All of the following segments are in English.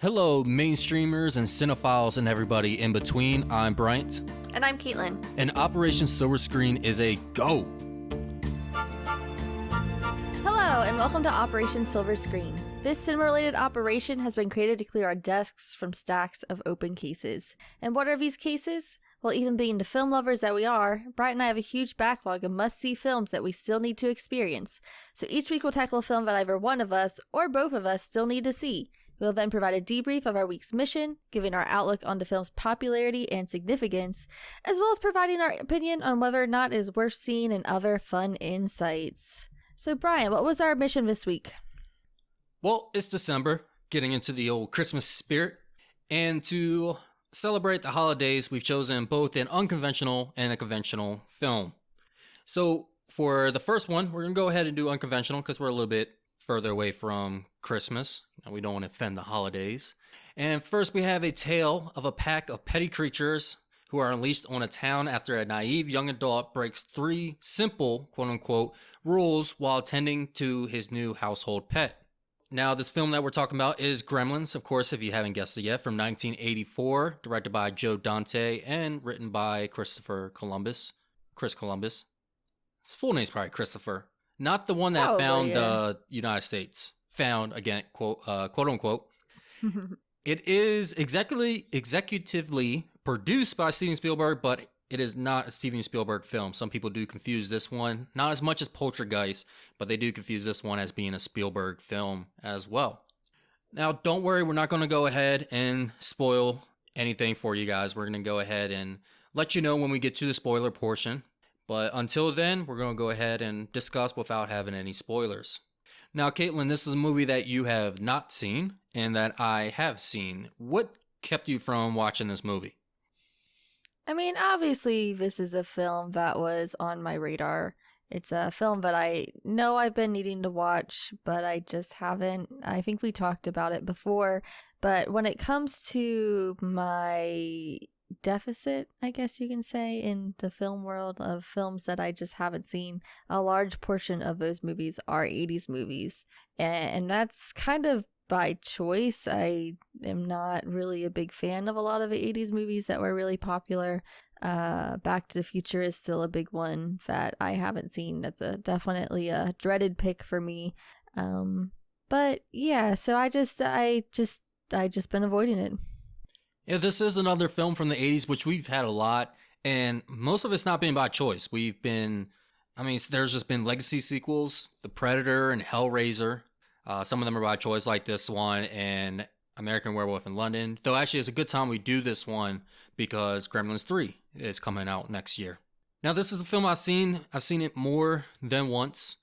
Hello, mainstreamers and cinephiles and everybody in between. I'm Bryant. And I'm Caitlyn. And Operation Silver Screen is a go. Hello, and welcome to Operation Silver Screen. This cinema-related operation has been created to clear our desks from stacks of open cases. And what are these cases? Well, even being the film lovers that we are, Bryant and I have a huge backlog of must-see films that we still need to experience. So each week we'll tackle a film that either one of us or both of us still need to see. We'll then provide a debrief of our week's mission, giving our outlook on the film's popularity and significance, as well as providing our opinion on whether or not it is worth seeing and other fun insights. So Brian, what was our mission this week? Well, it's December, getting into the old Christmas spirit, and to celebrate the holidays, we've chosen both an unconventional and a conventional film. So for the first one, we're going to go ahead and do unconventional because we're a little bit further away from Christmas, and we don't want to offend the holidays. And first we have a tale of a pack of petty creatures who are unleashed on a town after a naive young adult breaks 3 simple, quote-unquote, rules while tending to his new household pet. Now, this film that we're talking about is Gremlins, of course, if you haven't guessed it yet, from 1984, directed by Joe Dante and written by Chris Columbus. His full name's probably Christopher. Not the one that found the United States. Found, again, quote unquote. It is executively produced by Steven Spielberg, but it is not a Steven Spielberg film. Some people do confuse this one, not as much as Poltergeist, but they do confuse this one as being a Spielberg film as well. Now, don't worry, we're not going to go ahead and spoil anything for you guys. We're going to go ahead and let you know when we get to the spoiler portion. But until then, we're going to go ahead and discuss without having any spoilers. Now, Caitlyn, this is a movie that you have not seen and that I have seen. What kept you from watching this movie? I mean, obviously, this is a film that was on my radar. It's a film that I know I've been needing to watch, but I just haven't. I think we talked about it before. But when it comes to my deficit, I guess you can say, in the film world of films that I just haven't seen, a large portion of those movies are 80s movies. And that's kind of by choice. I am not really a big fan of a lot of the 80s movies that were really popular. Back to the Future is still a big one that I haven't seen. That's definitely a dreaded pick for me. But yeah, so I just been avoiding it. Yeah, this is another film from the 80s, which we've had a lot, and most of it's not been by choice. There's just been legacy sequels, The Predator and Hellraiser. Some of them are by choice, like this one and American Werewolf in London. Though actually, it's a good time we do this one because Gremlins 3 is coming out next year. Now, this is a film I've seen. I've seen it more than once.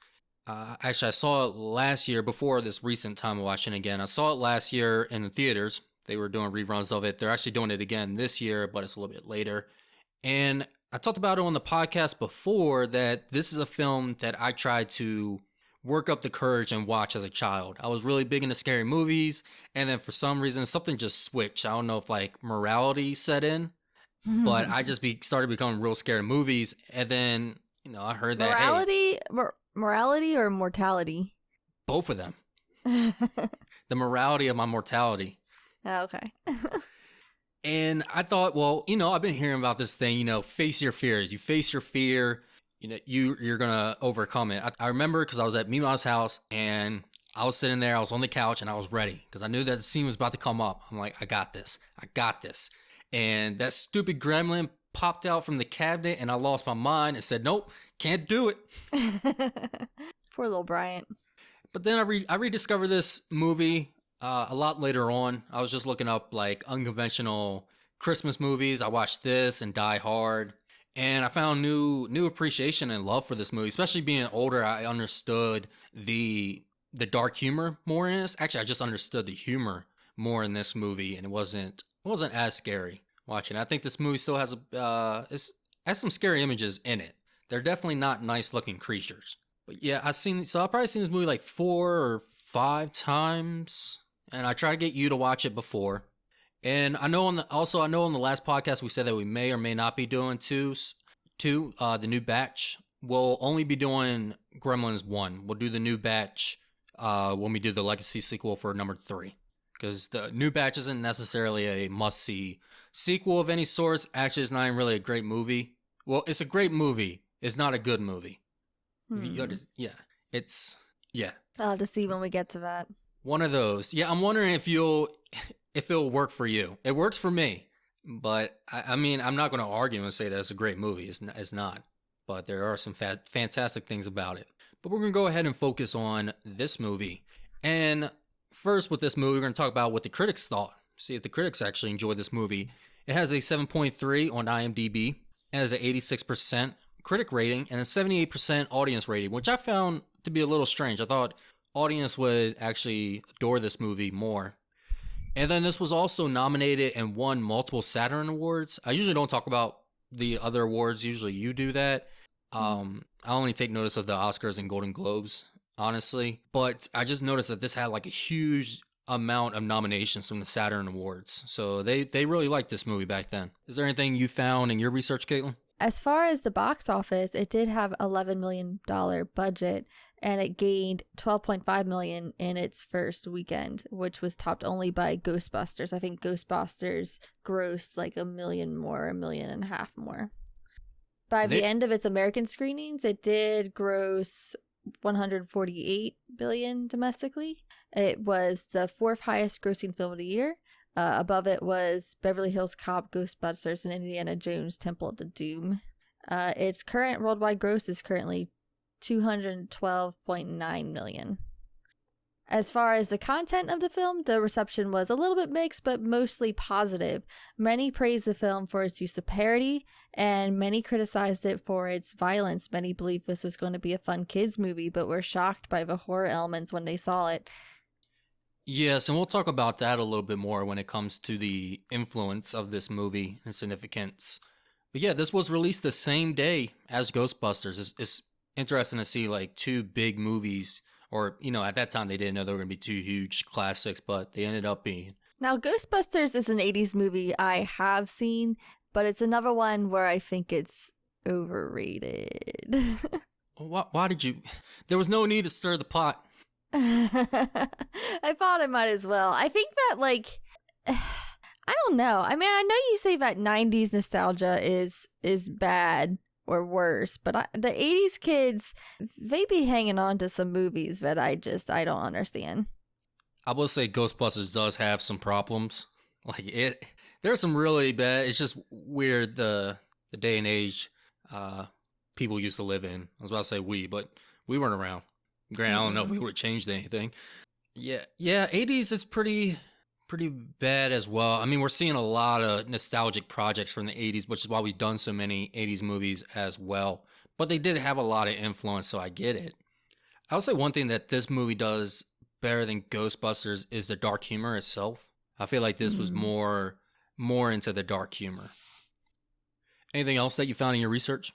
Actually, I saw it last year before this recent time of watching it again. I saw it last year in the theaters. They were doing reruns of it. They're actually doing it again this year, but it's a little bit later. And I talked about it on the podcast before that this is a film that I tried to work up the courage and watch as a child. I was really big into scary movies, and then for some reason, something just switched. I don't know if like morality set in, but I just started becoming real scared of movies. And then, I heard that morality or mortality? Both of them. The morality of my mortality. Oh, okay. And I thought, well, I've been hearing about this thing, face your fears. You face your fear, you're going to overcome it. I remember because I was at Mima's house and I was sitting there, I was on the couch and I was ready because I knew that the scene was about to come up. I'm like, I got this. And that stupid gremlin popped out from the cabinet and I lost my mind and said, nope, can't do it. Poor little Bryant. But then I rediscovered this movie a lot later on. I was just looking up like unconventional Christmas movies. I watched this and Die Hard, and I found new appreciation and love for this movie. Especially being older, I understood the dark humor more in this. Actually, I just understood the humor more in this movie, and it wasn't as scary watching. I think this movie still has some scary images in it. They're definitely not nice looking creatures. But yeah, I've probably seen this movie like 4 or 5 times. And I try to get you to watch it before. And I know on the last podcast we said that we may or may not be doing the new batch. We'll only be doing Gremlins 1. We'll do the new batch when we do the legacy sequel for number 3. because the new batch isn't necessarily a must-see. Sequel of any sorts actually is not even really a great movie. Well, it's a great movie. It's not a good movie. Yeah, it's yeah. I'll have to see when we get to that. One of those. Yeah, I'm wondering if it'll work for you. It works for me, but I mean, I'm not going to argue and say that it's a great movie. It's not. But there are some fantastic things about it. But we're going to go ahead and focus on this movie. And first, with this movie, we're going to talk about what the critics thought. See if the critics actually enjoyed this movie. It has a 7.3 on IMDb. It has an 86% critic rating and a 78% audience rating, which I found to be a little strange. I thought audience would actually adore this movie more. And then this was also nominated and won multiple Saturn Awards. I usually don't talk about the other awards. Usually you do that. I only take notice of the Oscars and Golden Globes, honestly. But I just noticed that this had like a huge amount of nominations from the Saturn Awards. So they really liked this movie back then. Is there anything you found in your research, Caitlyn? As far as the box office, it did have $11 million budget, and it gained $12.5 million in its first weekend, which was topped only by Ghostbusters. I think Ghostbusters grossed like $1 million more, $1.5 million more. By the end of its American screenings, it did gross $148 billion domestically. It was the fourth highest grossing film of the year. Above it was Beverly Hills Cop, Ghostbusters, and Indiana Jones Temple of the Doom. Its current worldwide gross is currently $212.9 million. As far as the content of the film, the reception was a little bit mixed, but mostly positive. Many praised the film for its use of parody, and many criticized it for its violence. Many believed this was going to be a fun kids movie, but were shocked by the horror elements when they saw it. Yes, and we'll talk about that a little bit more when it comes to the influence of this movie and significance. But yeah, this was released the same day as Ghostbusters. It's interesting to see like two big movies, or, you know, at that time they didn't know they were going to be two huge classics, but they ended up being. Now, Ghostbusters is an 80s movie I have seen, but it's another one where I think it's overrated. Why did you? There was no need to stir the pot. I thought I might as well. I think that, like, I don't know. I mean, I know you say that 90s nostalgia is bad or worse, but the 80s kids, they be hanging on to some movies that I don't understand. I will say Ghostbusters does have some problems. There's some really bad. It's just weird the day and age people used to live in. I was about to say but we weren't around. Granted, I don't know if we would have changed anything. Yeah, 80s is pretty bad as well. I mean, we're seeing a lot of nostalgic projects from the 80s, which is why we've done so many 80s movies as well. But they did have a lot of influence, so I get it. I would say one thing that this movie does better than Ghostbusters is the dark humor itself. I feel like this was more into the dark humor. Anything else that you found in your research?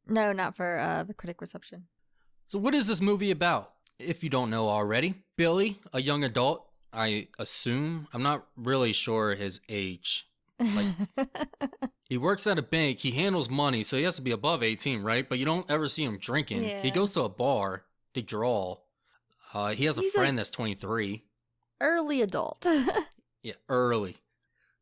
No, not for the critic reception. So what is this movie about? If you don't know already, Billy, a young adult, I assume, I'm not really sure his age. Like, he works at a bank, he handles money, so he has to be above 18, right? But you don't ever see him drinking. Yeah. He goes to a bar to draw. He has a friend that's 23. Early adult. Yeah, early.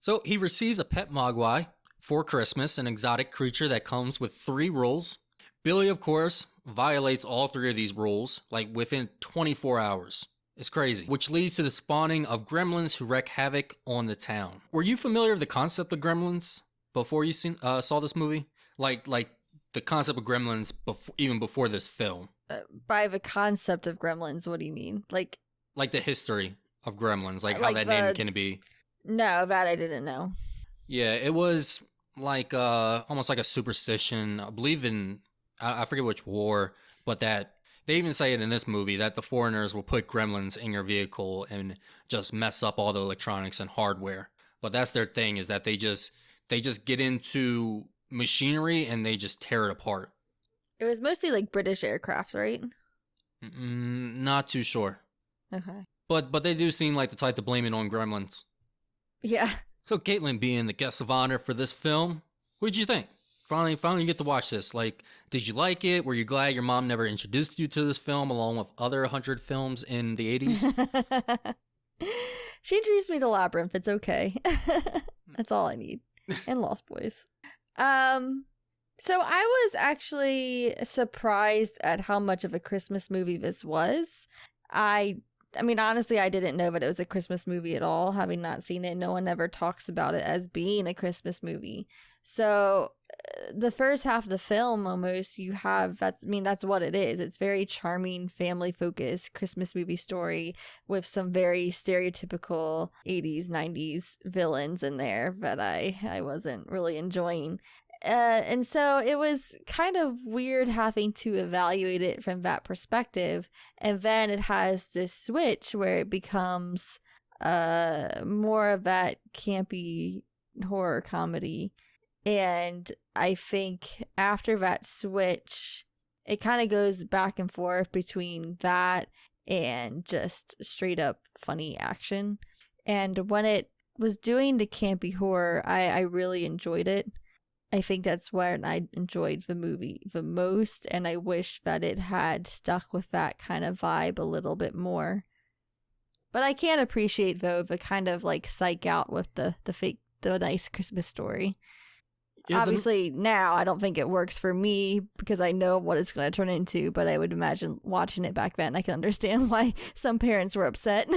So he receives a pet mogwai for Christmas, an exotic creature that comes with 3 rules. Billy, of course, violates all 3 of these rules, like within 24 hours. It's crazy. Which leads to the spawning of gremlins who wreak havoc on the town. Were you familiar with the concept of gremlins before you saw this movie? Like the concept of gremlins even before this film? By the concept of gremlins, what do you mean? Like the history of gremlins, like how that name can be. No, that I didn't know. Yeah, it was like almost like a superstition. I believe in, I forget which war, but that they even say it in this movie that the foreigners will put gremlins in your vehicle and just mess up all the electronics and hardware. But that's their thing, is that they just get into machinery and they just tear it apart. It was mostly like British aircraft, right? Not too sure. Okay. But they do seem like the type to blame it on gremlins. Yeah. So Caitlyn, being the guest of honor for this film, what did you think? Finally get to watch this. Like, did you like it? Were you glad your mom never introduced you to this film along with other 100 films in the 80s? She introduced me to Labyrinth. It's okay. That's all I need. And Lost Boys. So I was actually surprised at how much of a Christmas movie this was. I mean, honestly, I didn't know that it was a Christmas movie at all, having not seen it. No one ever talks about it as being a Christmas movie. So the first half of the film, almost, you have, that's what it is. It's very charming, family-focused Christmas movie story with some very stereotypical 80s, 90s villains in there that I wasn't really enjoying. And so it was kind of weird having to evaluate it from that perspective. And then it has this switch where it becomes more of that campy horror comedy. And I think after that switch, it kind of goes back and forth between that and just straight up funny action. And when it was doing the campy horror, I really enjoyed it. I think that's when I enjoyed the movie the most, and I wish that it had stuck with that kind of vibe a little bit more. But I can appreciate, though, the kind of like psych out with the nice Christmas story. Yeah, obviously, now I don't think it works for me because I know what it's going to turn into, but I would imagine watching it back then, I can understand why some parents were upset.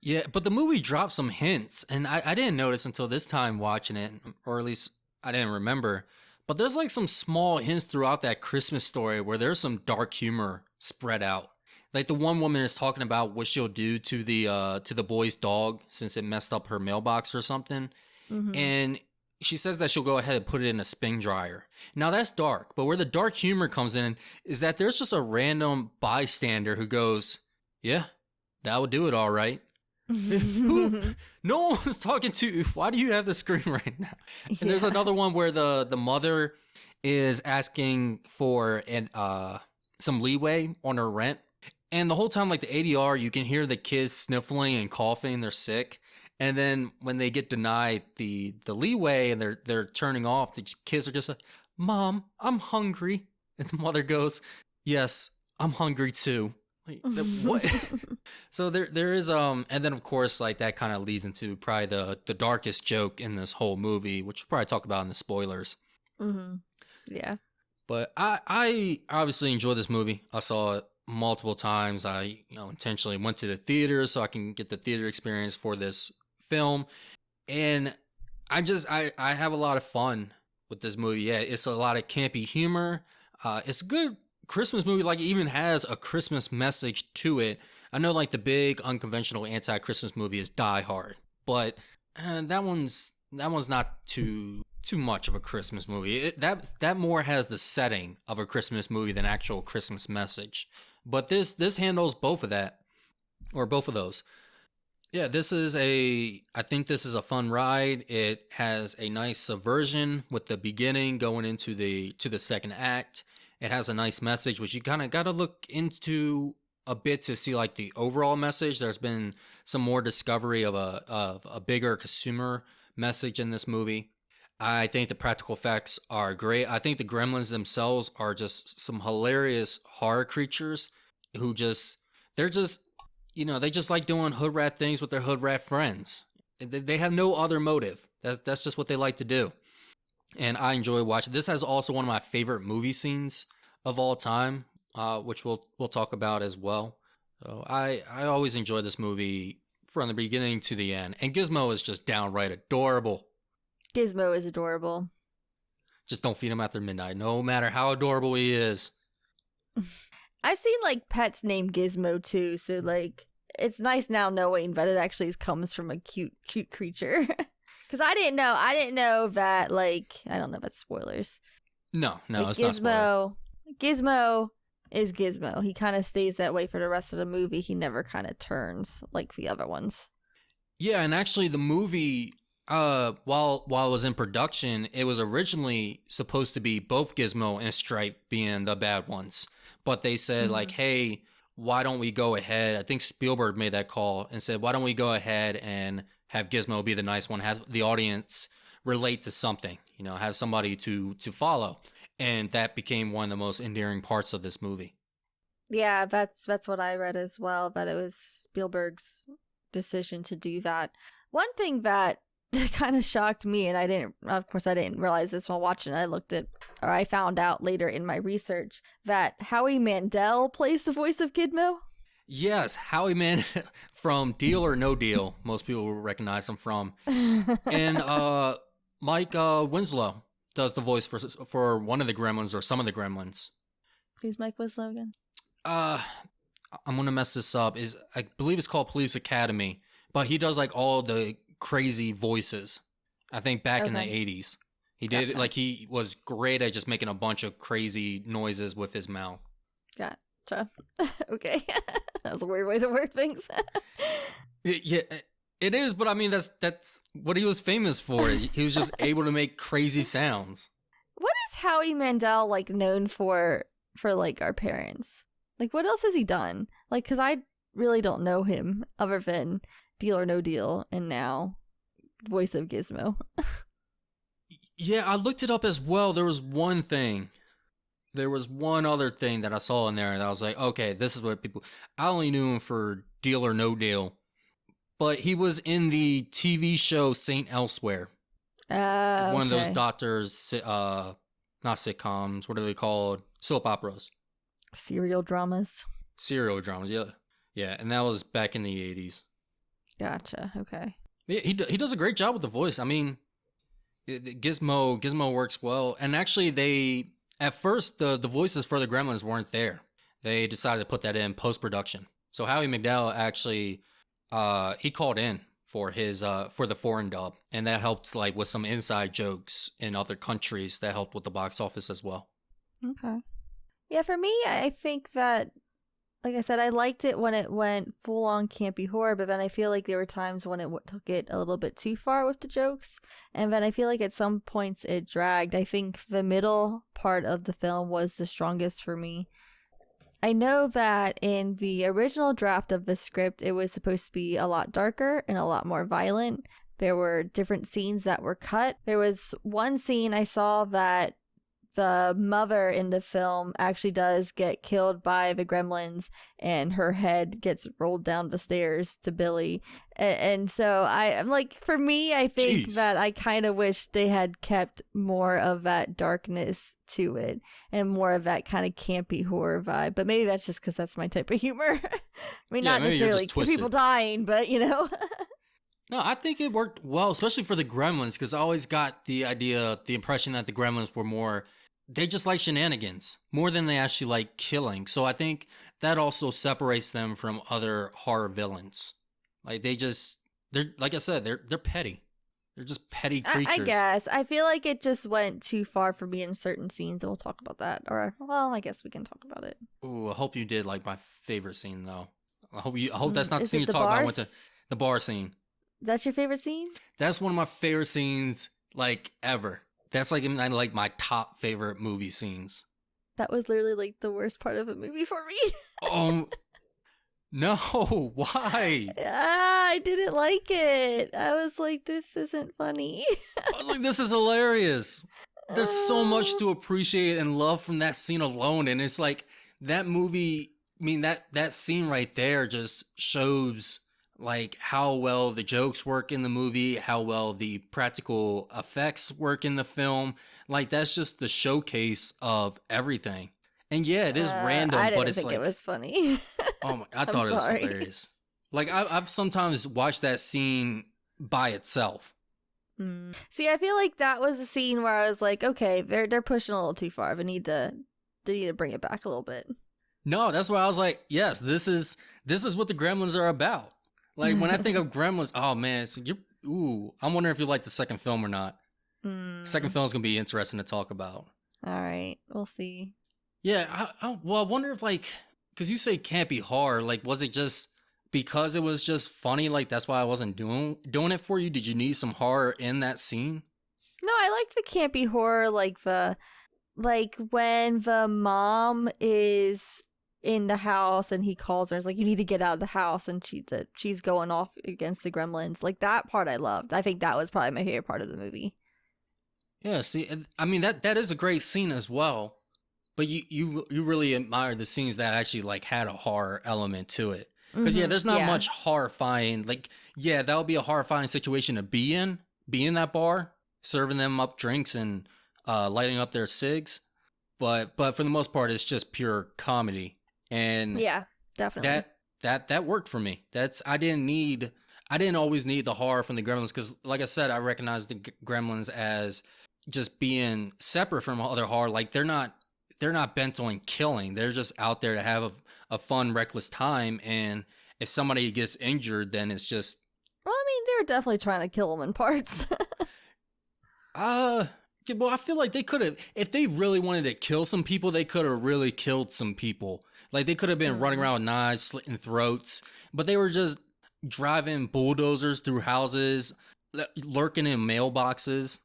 Yeah, but the movie dropped some hints, and I didn't notice until this time watching it, or at least I didn't remember, but there's like some small hints throughout that Christmas story where there's some dark humor spread out. Like the one woman is talking about what she'll do to the boy's dog since it messed up her mailbox or something. Mm-hmm. And she says that she'll go ahead and put it in a spin dryer. Now that's dark, but where the dark humor comes in is that there's just a random bystander who goes, "Yeah, that would do it all right." Who? No one was talking to. Why do you have the screen right now? And there's another one where the mother is asking for some leeway on her rent, and the whole time, like the ADR, you can hear the kids sniffling and coughing. They're sick, and then when they get denied the leeway and they're turning off, the kids are just like, "Mom, I'm hungry," and the mother goes, "Yes, I'm hungry too." Like, what? So there is and then of course like that kind of leads into probably the darkest joke in this whole movie, which we'll probably talk about in the spoilers. Mm-hmm. Yeah. But I obviously enjoyed this movie. I saw it multiple times. I intentionally went to the theater so I can get the theater experience for this film, and I have a lot of fun with this movie. Yeah, it's a lot of campy humor. It's a good Christmas movie. Like, it even has a Christmas message to it. I know like the big unconventional anti-Christmas movie is Die Hard, but that one's not too much of a Christmas movie. That more has the setting of a Christmas movie than actual Christmas message. But this handles both of that, or both of those. Yeah, I think this is a fun ride. It has a nice subversion with the beginning going into the second act. It has a nice message, which you kind of got to look into a bit to see like the overall message. There's been some more discovery of a bigger consumer message in this movie. I think the practical effects are great. I think the Gremlins themselves are just some hilarious horror creatures who they just like doing hood rat things with their hood rat friends. They have no other motive. That's just what they like to do. And I enjoy watching. This has also one of my favorite movie scenes of all time, which we'll talk about as well. So I always enjoy this movie from the beginning to the end. And Gizmo is just downright adorable. Gizmo is adorable. Just don't feed him after midnight, no matter how adorable he is. I've seen like pets named Gizmo too, so like it's nice now knowing that it actually comes from a cute creature. Because I didn't know that, like, I don't know if that's spoilers. No, like it's not spoilers. Gizmo is Gizmo. He kind of stays that way for the rest of the movie. He never kind of turns like the other ones. Yeah, and actually the movie, while it was in production, it was originally supposed to be both Gizmo and Stripe being the bad ones. But they said, like, hey, why don't we go ahead? I think Spielberg made that call and said, why don't we go ahead and have Gizmo be the nice one, have the audience relate to something, have somebody to follow. And that became one of the most endearing parts of this movie. Yeah, that's what I read as well, but it was Spielberg's decision to do that. One thing that kind of shocked me, and I didn't realize this while watching it. I found out later in my research that Howie Mandel plays the voice of Gizmo. Yes, Howie Mandel from Deal or No Deal. Most people will recognize him from. And Mike Winslow does the voice for one of the Gremlins or some of the Gremlins. Who's Mike Winslow again? I'm gonna mess this up. I believe it's called Police Academy, but he does like all the crazy voices. I think back in the 80s, he did like he was great at just making a bunch of crazy noises with his mouth. Gotcha. Okay, that's a weird way to word things. Yeah, it is, but I mean that's what he was famous for. He was just able to make crazy sounds. What is Howie Mandel like known for like our parents? Like, what else has he done? Like, because I really don't know him other than Deal or No Deal and now voice of Gizmo. Yeah, I looked it up as well. There was one other thing that I saw in there and I was like, okay, this is what people... I only knew him for Deal or No Deal, but he was in the TV show Saint Elsewhere. One of those doctors, not sitcoms, what are they called? Soap operas. Serial dramas, yeah. Yeah, and that was back in the 80s. Gotcha, okay. Yeah, he does a great job with the voice. I mean, Gizmo works well. And actually, at first, the voices for the Gremlins weren't there. They decided to put that in post-production. So Howie Mandel actually, he called in for for the foreign dub. And that helped like with some inside jokes in other countries that helped with the box office as well. Okay. Yeah, for me, I think that, like I said, I liked it when it went full-on campy horror, but then I feel like there were times when it took it a little bit too far with the jokes, and then I feel like at some points it dragged. I think the middle part of the film was the strongest for me. I know that in the original draft of the script, it was supposed to be a lot darker and a lot more violent. There were different scenes that were cut. There was one scene I saw that the mother in the film actually does get killed by the Gremlins and her head gets rolled down the stairs to Billy. And so I'm like, for me, I think that I kind of wish they had kept more of that darkness to it and more of that kind of campy horror vibe. But maybe that's just because that's my type of humor. I mean, not necessarily people dying, but you know. No, I think it worked well, especially for the Gremlins, because I always got the impression that the Gremlins were more... They just like shenanigans more than they actually like killing. So I think that also separates them from other horror villains. Like they're like I said, they're petty. They're just petty creatures. I guess. I feel like it just went too far for me in certain scenes, and we'll talk about that. Or, well, I guess we can talk about it. Ooh, I hope you did like my favorite scene though. I hope that's not the scene you're talking about. I went to the bar scene. That's your favorite scene? That's one of my favorite scenes like ever. That's like in like my top favorite movie scenes. That was literally like the worst part of a movie for me. No, why? I didn't like it. I was like, this isn't funny. I was like, this is hilarious. There's so much to appreciate and love from that scene alone. And it's like that movie, I mean, that scene right there just shows like how well the jokes work in the movie, how well the practical effects work in the film. Like that's just the showcase of everything. And yeah, it is random, but it's like it was funny. Oh my! I thought it was hilarious. Like I've sometimes watched that scene by itself. See, I feel like that was a scene where I was like, okay, they're pushing a little too far. They need to bring it back a little bit. No, that's why I was like, yes, this is what the Gremlins are about. Like when I think of Gremlins, oh man, so I'm wondering if you like the second film or not. Second film is gonna be interesting to talk about. All right, we'll see. Yeah, I wonder if like, because you say campy horror, like was it just because it was just funny? Like that's why I wasn't doing it for you. Did you need some horror in that scene? No, I like the campy horror, like when the mom is in the house and he calls her, it's like, you need to get out of the house, and she's going off against the Gremlins. Like that part I loved. I think that was probably my favorite part of the movie. Yeah, see, I mean that is a great scene as well, but you really admire the scenes that actually like had a horror element to it. Because, yeah, there's not Yeah. much horrifying. Like, yeah, that would be a horrifying situation to be in that bar, serving them up drinks and lighting up their cigs. But for the most part, it's just pure comedy. And Yeah, definitely. that worked for me. I didn't always need the horror from the Gremlins because, like I said, I recognize the Gremlins as just being separate from other horror. Like they're not bent on killing. They're just out there to have a fun, reckless time. And if somebody gets injured, then it's just Well, I mean, they were definitely trying to kill him in parts. yeah, well, I feel like they could have, if they really wanted to kill some people, they could have really killed some people. Like they could have been running around with knives, slitting throats, but they were just driving bulldozers through houses, lurking in mailboxes.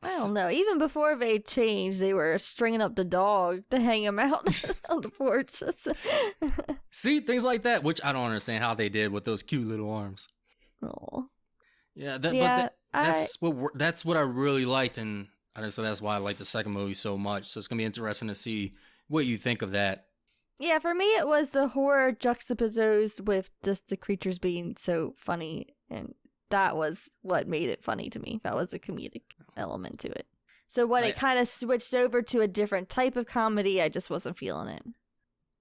I don't know. Even before they changed, they were stringing up the dog to hang him out on the porch. See, things like that, which I don't understand how they did with those cute little arms. Oh. Yeah, that's what I really liked, and so that's why I like the second movie so much. So it's gonna be interesting to see what you think of that. Yeah, for me, it was the horror juxtaposed with just the creatures being so funny, and that was what made it funny to me. That was the comedic element to it. So when it kind of switched over to a different type of comedy, I just wasn't feeling it.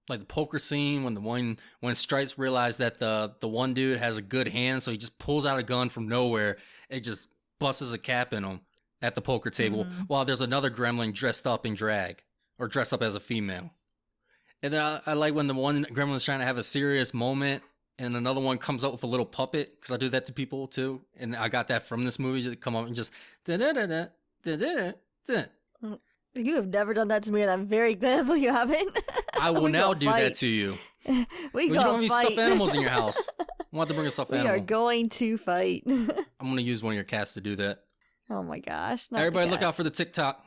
Like the poker scene when Stripes realized that the one dude has a good hand, so he just pulls out a gun from nowhere. It just busts a cap in him at the poker table, while there's another gremlin dressed up in drag or dressed up as a female. And then I like when the one gremlin's trying to have a serious moment, and another one comes up with a little puppet, because I do that to people too. And I got that from this movie, to come up and just da-da-da-da, da-da-da-da. You have never done that to me, and I'm very glad you haven't. I will now do that to you. We you don't have any stuffed animals in your house. I want to bring a stuffed animal. We are going to fight. I'm going to use one of your cats to do that. Oh my gosh. Everybody look out for the TikTok.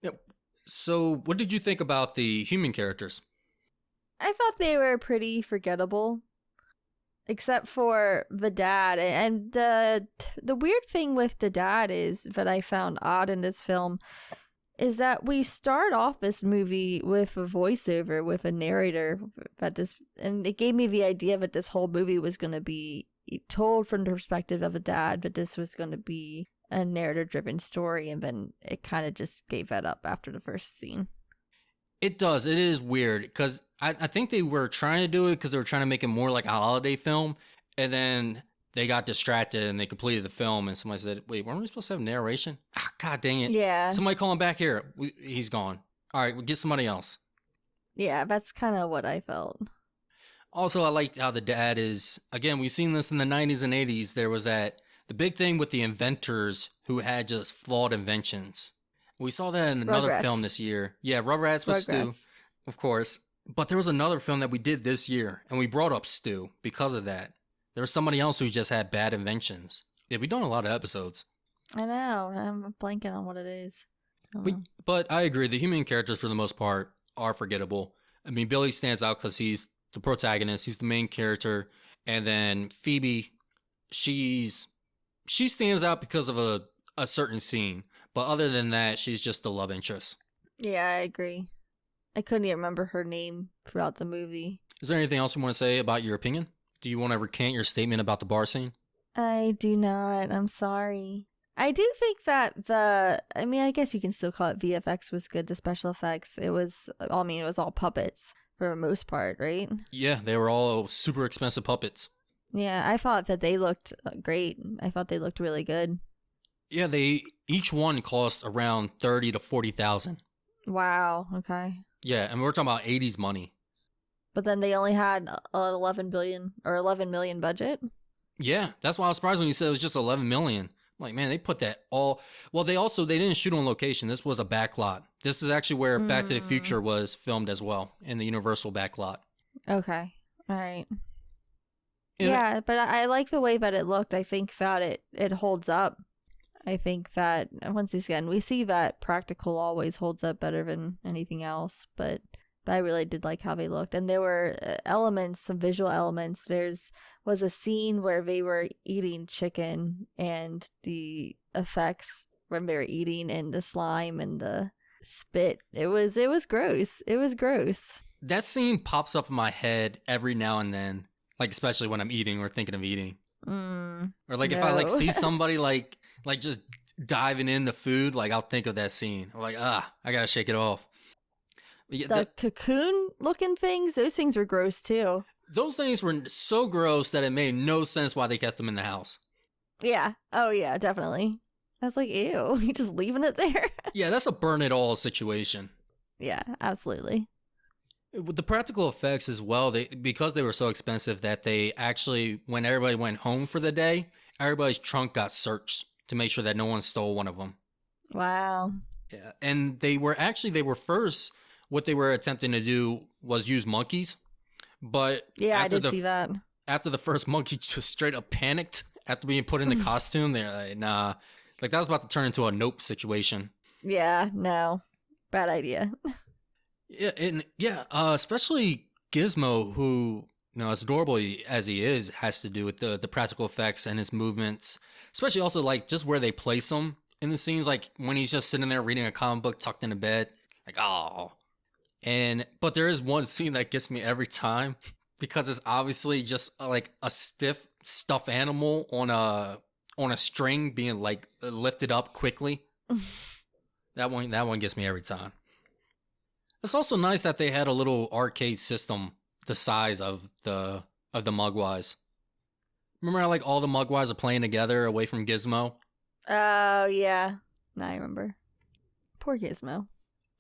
Yep. So what did you think about the human characters? I thought they were pretty forgettable. Except for the dad. And the weird thing with the dad is that I found odd in this film is that we start off this movie with a voiceover, with a narrator, and it gave me the idea that this whole movie was going to be told from the perspective of a dad, but this was going to be a narrator-driven story, and then it kind of just gave that up after the first scene. It does. It is weird, because I think they were trying to do it because they were trying to make it more like a holiday film, and then they got distracted and they completed the film, and somebody said, wait, weren't we supposed to have narration? Ah, God dang it. Yeah. Somebody call him back here. He's gone. All right, we'll get somebody else. Yeah, that's kind of what I felt. Also, I liked how the dad is, again, we've seen this in the 90s and 80s. There was the big thing with the inventors who had just flawed inventions. We saw that in another film this year. Yeah, Rugrats with Stu, of course. But there was another film that we did this year, and we brought up Stu because of that. There was somebody else who just had bad inventions. Yeah, we've done a lot of episodes. I know. I'm blanking on what it is. But I agree. The human characters, for the most part, are forgettable. I mean, Billy stands out because he's the protagonist. He's the main character. And then Phoebe, she stands out because of a certain scene. But other than that, she's just the love interest. Yeah, I agree. I couldn't even remember her name throughout the movie. Is there anything else you want to say about your opinion? Do you want to recant your statement about the bar scene? I do not. I'm sorry. I do think that I guess you can still call it VFX was good. The special effects, it was all puppets for the most part, right? Yeah, they were all super expensive puppets. Yeah, I thought that they looked great. I thought they looked really good. Yeah, each one cost around $30,000 to $40,000. Wow. Okay. Yeah, and we're talking about 80s money. But then they only had 11 million budget. Yeah, that's why I was surprised when you said it was just 11 million. I'm like, man, they put that all. Well, they didn't shoot on location. This was a backlot. This is actually where Back to the Future was filmed as well, in the Universal backlot. Okay. All right. Yeah, but I like the way that it looked. I think that it holds up. I think that, once again, we see that practical always holds up better than anything else, but I really did like how they looked. And there were elements, some visual elements. Was a scene where they were eating chicken, and the effects when they were eating, and the slime and the spit. It was gross. It was gross. that scene pops up in my head every now and then, like especially when I'm eating or thinking of eating. Or like if I like see somebody like just diving into food, like I'll think of that scene. I'm like, I gotta shake it off. The cocoon looking things, those things were gross too. Those things were so gross that it made no sense why they kept them in the house. Yeah. Oh yeah, definitely. I was like, ew, you just leaving it there? Yeah, that's a burn it all situation. Yeah, absolutely. With the practical effects as well, because they were so expensive that they actually, when everybody went home for the day, everybody's trunk got searched to make sure that no one stole one of them. Wow. Yeah, and they were first, what they were attempting to do was use monkeys, but yeah, I did see that. After the first monkey just straight up panicked after being put in the costume, they're like, nah, like that was about to turn into a Nope situation. Yeah, no, bad idea. Yeah, and especially Gizmo, who, as adorable as he is, has to do with the practical effects and his movements, especially also like just where they place him in the scenes, like when he's just sitting there reading a comic book tucked into bed, like, oh. But there is one scene that gets me every time because it's obviously just like a stiff stuffed animal on a string being like lifted up quickly. That one gets me every time. It's also nice that they had a little arcade system the size of the Mogwais. Remember how like all the Mogwais are playing together away from Gizmo? Oh yeah, now I remember. Poor Gizmo.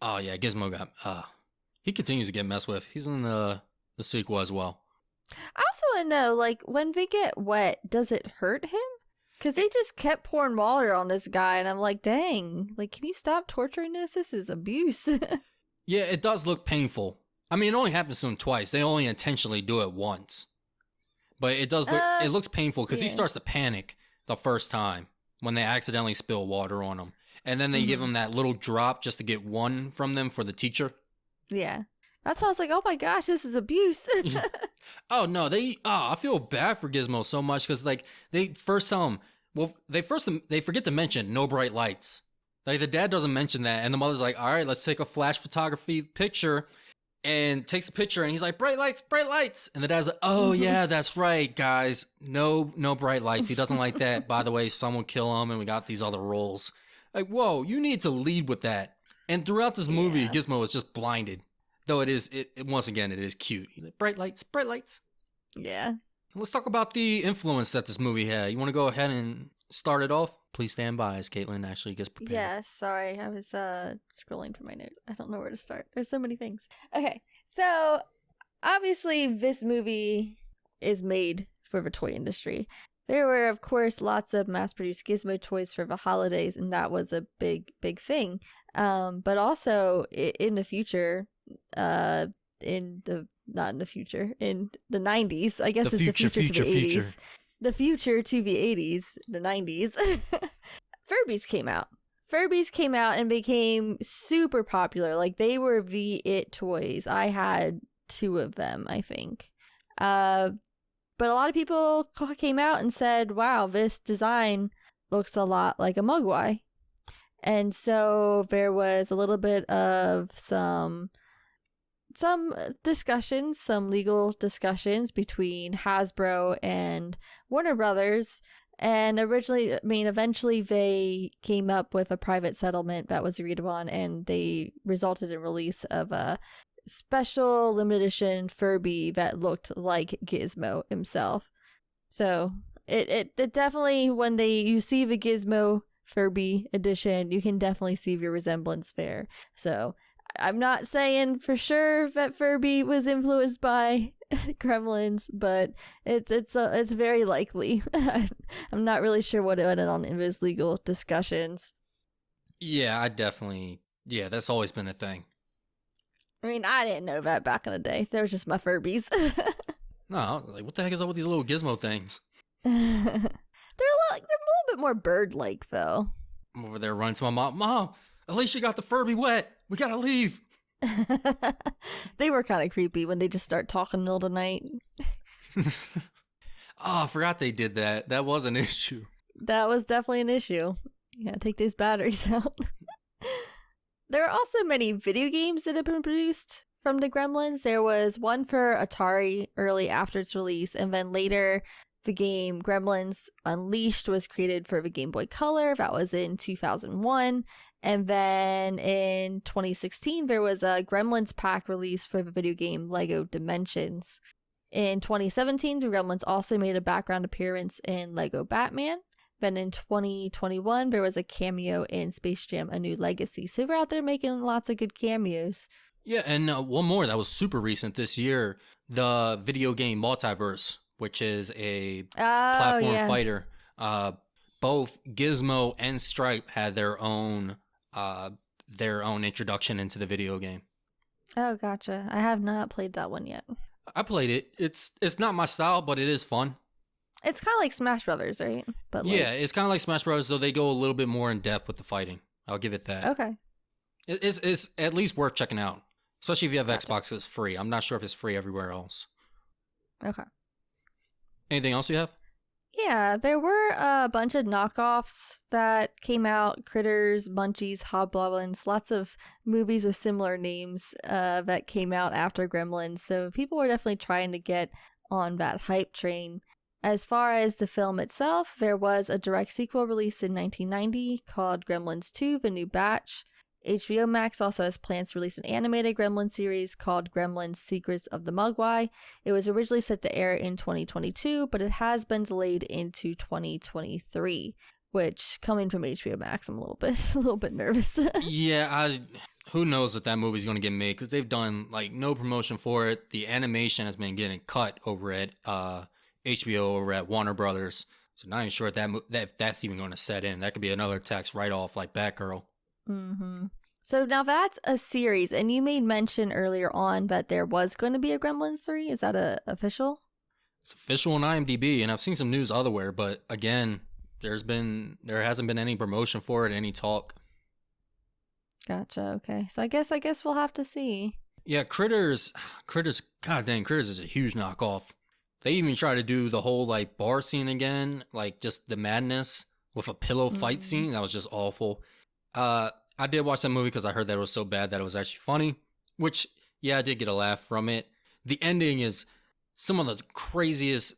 Oh yeah, Gizmo got he continues to get messed with. He's in the sequel as well. I also want to know, like, when they get wet, does it hurt him? Because they just kept pouring water on this guy, and I'm like, dang, like, can you stop torturing this? This is abuse. Yeah, it does look painful. I mean, it only happens to him twice. They only intentionally do it once. But it does look, it looks painful because he starts to panic the first time when they accidentally spill water on him. And then they give him that little drop just to get one from them for the teacher. Yeah. That's why I was like, oh my gosh, this is abuse. Oh, no, I feel bad for Gizmo so much because, like, they first tell him, they forget to mention no bright lights. Like, the dad doesn't mention that, and the mother's like, all right, let's take a flash photography picture, and takes a picture, and he's like, bright lights, bright lights. And the dad's like, oh, yeah, that's right, guys. No bright lights. He doesn't like that. By the way, someone kill him, and we got these other roles. Like, whoa, you need to lead with that. And throughout this movie, Gizmo is just blinded. Though it is cute. He's like, bright lights, bright lights. Yeah. Let's talk about the influence that this movie had. You want to go ahead and start it off? Please stand by as Caitlyn actually gets prepared. Yeah, sorry. I was scrolling through my notes. I don't know where to start. There's so many things. Okay, so obviously this movie is made for the toy industry. There were, of course, lots of mass-produced Gizmo toys for the holidays, and that was a big, big thing. But also in the future, in the 90s, I guess, the it's future, the future to the 80s. Future. The future to the 80s, the 90s. Furbies came out. Furbies came out and became super popular. Like, they were the it toys. I had 2 of them, I think. But a lot of people came out and said, wow, this design looks a lot like a Mogwai. And so there was a little bit of some discussions, some legal discussions between Hasbro and Warner Brothers. And eventually they came up with a private settlement that was agreed upon, and they resulted in release of a special limited edition Furby that looked like Gizmo himself. So it definitely, when you see the Gizmo Furby edition, you can definitely see the resemblance there. So I'm not saying for sure that Furby was influenced by Gremlins, but it's very likely. I'm not really sure what went on in those legal discussions. Yeah, that's always been a thing. I mean, I didn't know that back in the day. They were just my Furbies. No, like, what the heck is up with these little Gizmo things? They're a little bit more bird-like, though. I'm over there running to my mom. Mom, at least you got the Furby wet. We gotta leave. They were kind of creepy when they just start talking in the middle of the night. Oh, I forgot they did that. That was an issue. That was definitely an issue. Yeah, take those batteries out. There are also many video games that have been produced from the Gremlins. There was one for Atari early after its release, and then later the game Gremlins Unleashed was created for the Game Boy Color. That was in 2001. And then in 2016, there was a Gremlins pack release for the video game Lego Dimensions. In 2017, the Gremlins also made a background appearance in Lego Batman. Then in 2021, there was a cameo in Space Jam: A New Legacy. So they're out there making lots of good cameos. Yeah, and one more that was super recent this year, the video game Multiverse, which is a platform fighter. Both Gizmo and Stripe had their own introduction into the video game. Oh, gotcha. I have not played that one yet. I played it. It's not my style, but it is fun. It's kind of like Smash Brothers, right? But yeah, it's kind of like Smash Bros. Though they go a little bit more in depth with the fighting. I'll give it that. Okay. It's at least worth checking out, especially if you have Xbox. It's free. I'm not sure if it's free everywhere else. Okay. Anything else you have? Yeah, there were a bunch of knockoffs that came out. Critters, Munchies, Hobgoblins, lots of movies with similar names that came out after Gremlins. So people were definitely trying to get on that hype train. As far as the film itself, there was a direct sequel released in 1990 called Gremlins 2: The New Batch. HBO Max also has plans to release an animated Gremlins series called Gremlins: Secrets of the Mogwai. It was originally set to air in 2022, but it has been delayed into 2023, which, coming from HBO Max, I'm a little bit nervous. Yeah, who knows if that movie's going to get made, because they've done like no promotion for it. The animation has been getting cut over at HBO, over at Warner Brothers. So not even sure if that's even going to set in. That could be another tax write-off like Batgirl. Mm-hmm. So now that's a series, and you made mention earlier on that there was going to be a Gremlins 3. Is that official? It's official on IMDb, and I've seen some news otherwhere, but again, there hasn't been any promotion for it, any talk. Gotcha. Okay, so I guess we'll have to see. Yeah, Critters. God dang, Critters is a huge knockoff. They even try to do the whole like bar scene again, like just the madness with a pillow fight scene. That was just awful. I did watch that movie because I heard that it was so bad that it was actually funny, which, yeah, I did get a laugh from it. The ending is some of the craziest,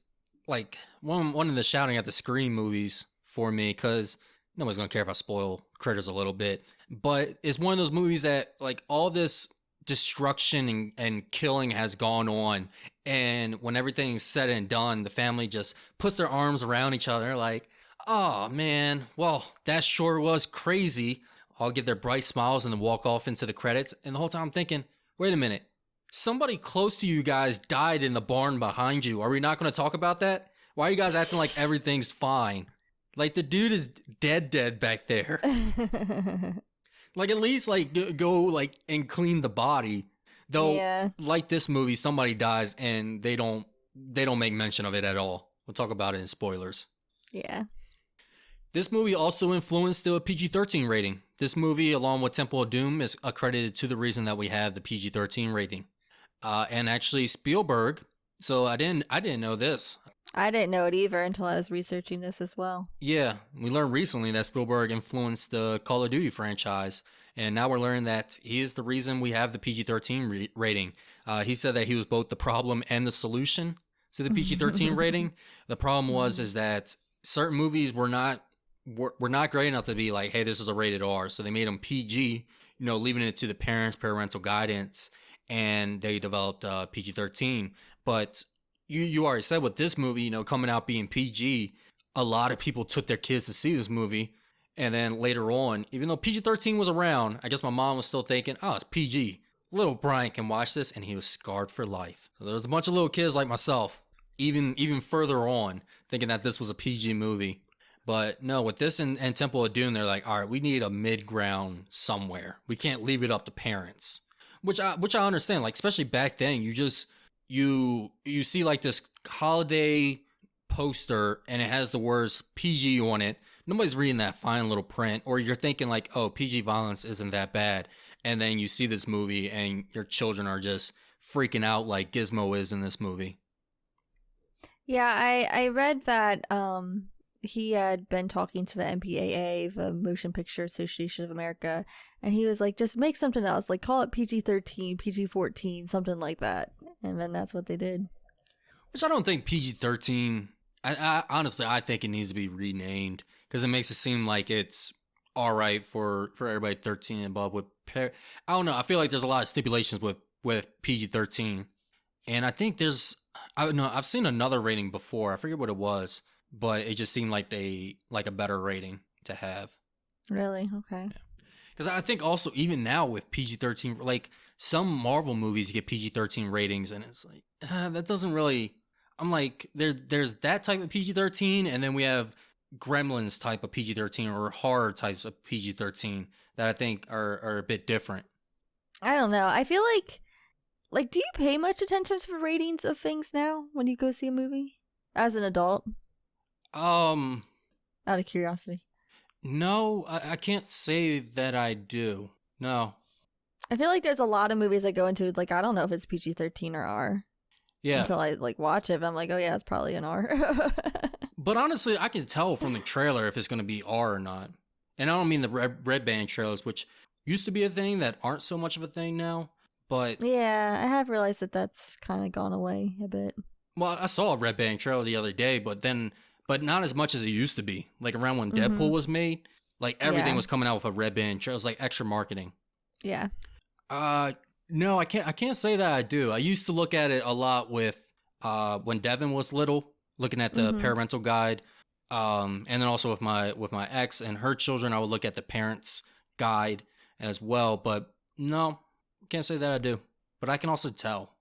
like, one of the shouting at the screen movies for me, because nobody's going to care if I spoil Critters a little bit. But it's one of those movies that, like, all this destruction and killing has gone on, and when everything's said and done, the family just puts their arms around each other like, oh, man, well, that sure was crazy. I'll give their bright smiles and then walk off into the credits. And the whole time I'm thinking, wait a minute. Somebody close to you guys died in the barn behind you. Are we not going to talk about that? Why are you guys acting like everything's fine? Like, the dude is dead back there. Like, at least, like, go, like, and clean the body. Though, yeah. Like this movie, somebody dies and they don't make mention of it at all. We'll talk about it in spoilers. Yeah. This movie also influenced the PG-13 rating. This movie, along with Temple of Doom, is accredited to the reason that we have the PG-13 rating. And actually, Spielberg. So I didn't know this. I didn't know it either until I was researching this as well. Yeah, we learned recently that Spielberg influenced the Call of Duty franchise, and now we're learning that he is the reason we have the PG-13 rating. He said that he was both the problem and the solution to the PG-13 rating. The problem is that certain movies were not great enough to be like, hey, this is a rated R. So they made them PG, leaving it to the parents' parental guidance, and they developed PG-13. But you already said with this movie, coming out being PG, a lot of people took their kids to see this movie. And then later on, even though PG-13 was around, I guess my mom was still thinking, oh, it's PG. Little Bryant can watch this, and he was scarred for life. So there was a bunch of little kids like myself, even further on, thinking that this was a PG movie. But no, with this and Temple of Doom, they're like, all right, we need a mid-ground somewhere. We can't leave it up to parents. Which I understand, like, especially back then, you see like this holiday poster and it has the words PG on it. Nobody's reading that fine little print, or you're thinking like, oh, PG violence isn't that bad. And then you see this movie and your children are just freaking out like Gizmo is in this movie. Yeah, I read that he had been talking to the MPAA, the Motion Picture Association of America, and he was like, just make something else, like call it PG-13, PG-14, something like that. And then that's what they did. Which I don't think PG-13, I honestly, I think it needs to be renamed because it makes it seem like it's all right for everybody 13 and above. I don't know. I feel like there's a lot of stipulations with PG-13. And I think I don't know, I've seen another rating before. I forget what it was, but it just seemed like a better rating to have. Really? Okay. Because I think also even now with PG-13, like some Marvel movies get PG-13 ratings, and it's like that doesn't really. I'm like there's that type of PG-13, and then we have Gremlins type of PG-13 or horror types of PG-13 that I think are a bit different. I don't know. I feel like, do you pay much attention to the ratings of things now when you go see a movie as an adult? Out of curiosity. No, I can't say that I do. No. I feel like there's a lot of movies I go into, like, I don't know if it's PG-13 or R. Yeah. Until I, like, watch it, and I'm like, oh, yeah, it's probably an R. But honestly, I can tell from the trailer if it's going to be R or not. And I don't mean the red band trailers, which used to be a thing that aren't so much of a thing now. But yeah, I have realized that that's kind of gone away a bit. Well, I saw a red band trailer the other day, but not as much as it used to be. Like around when Deadpool was made, like everything was coming out with a red band trailer. It was like extra marketing. Yeah. No, I can't say that I do. I used to look at it a lot with when Devin was little, looking at the parental guide. And then also with my ex and her children, I would look at the parents guide as well. But no, can't say that I do. But I can also tell.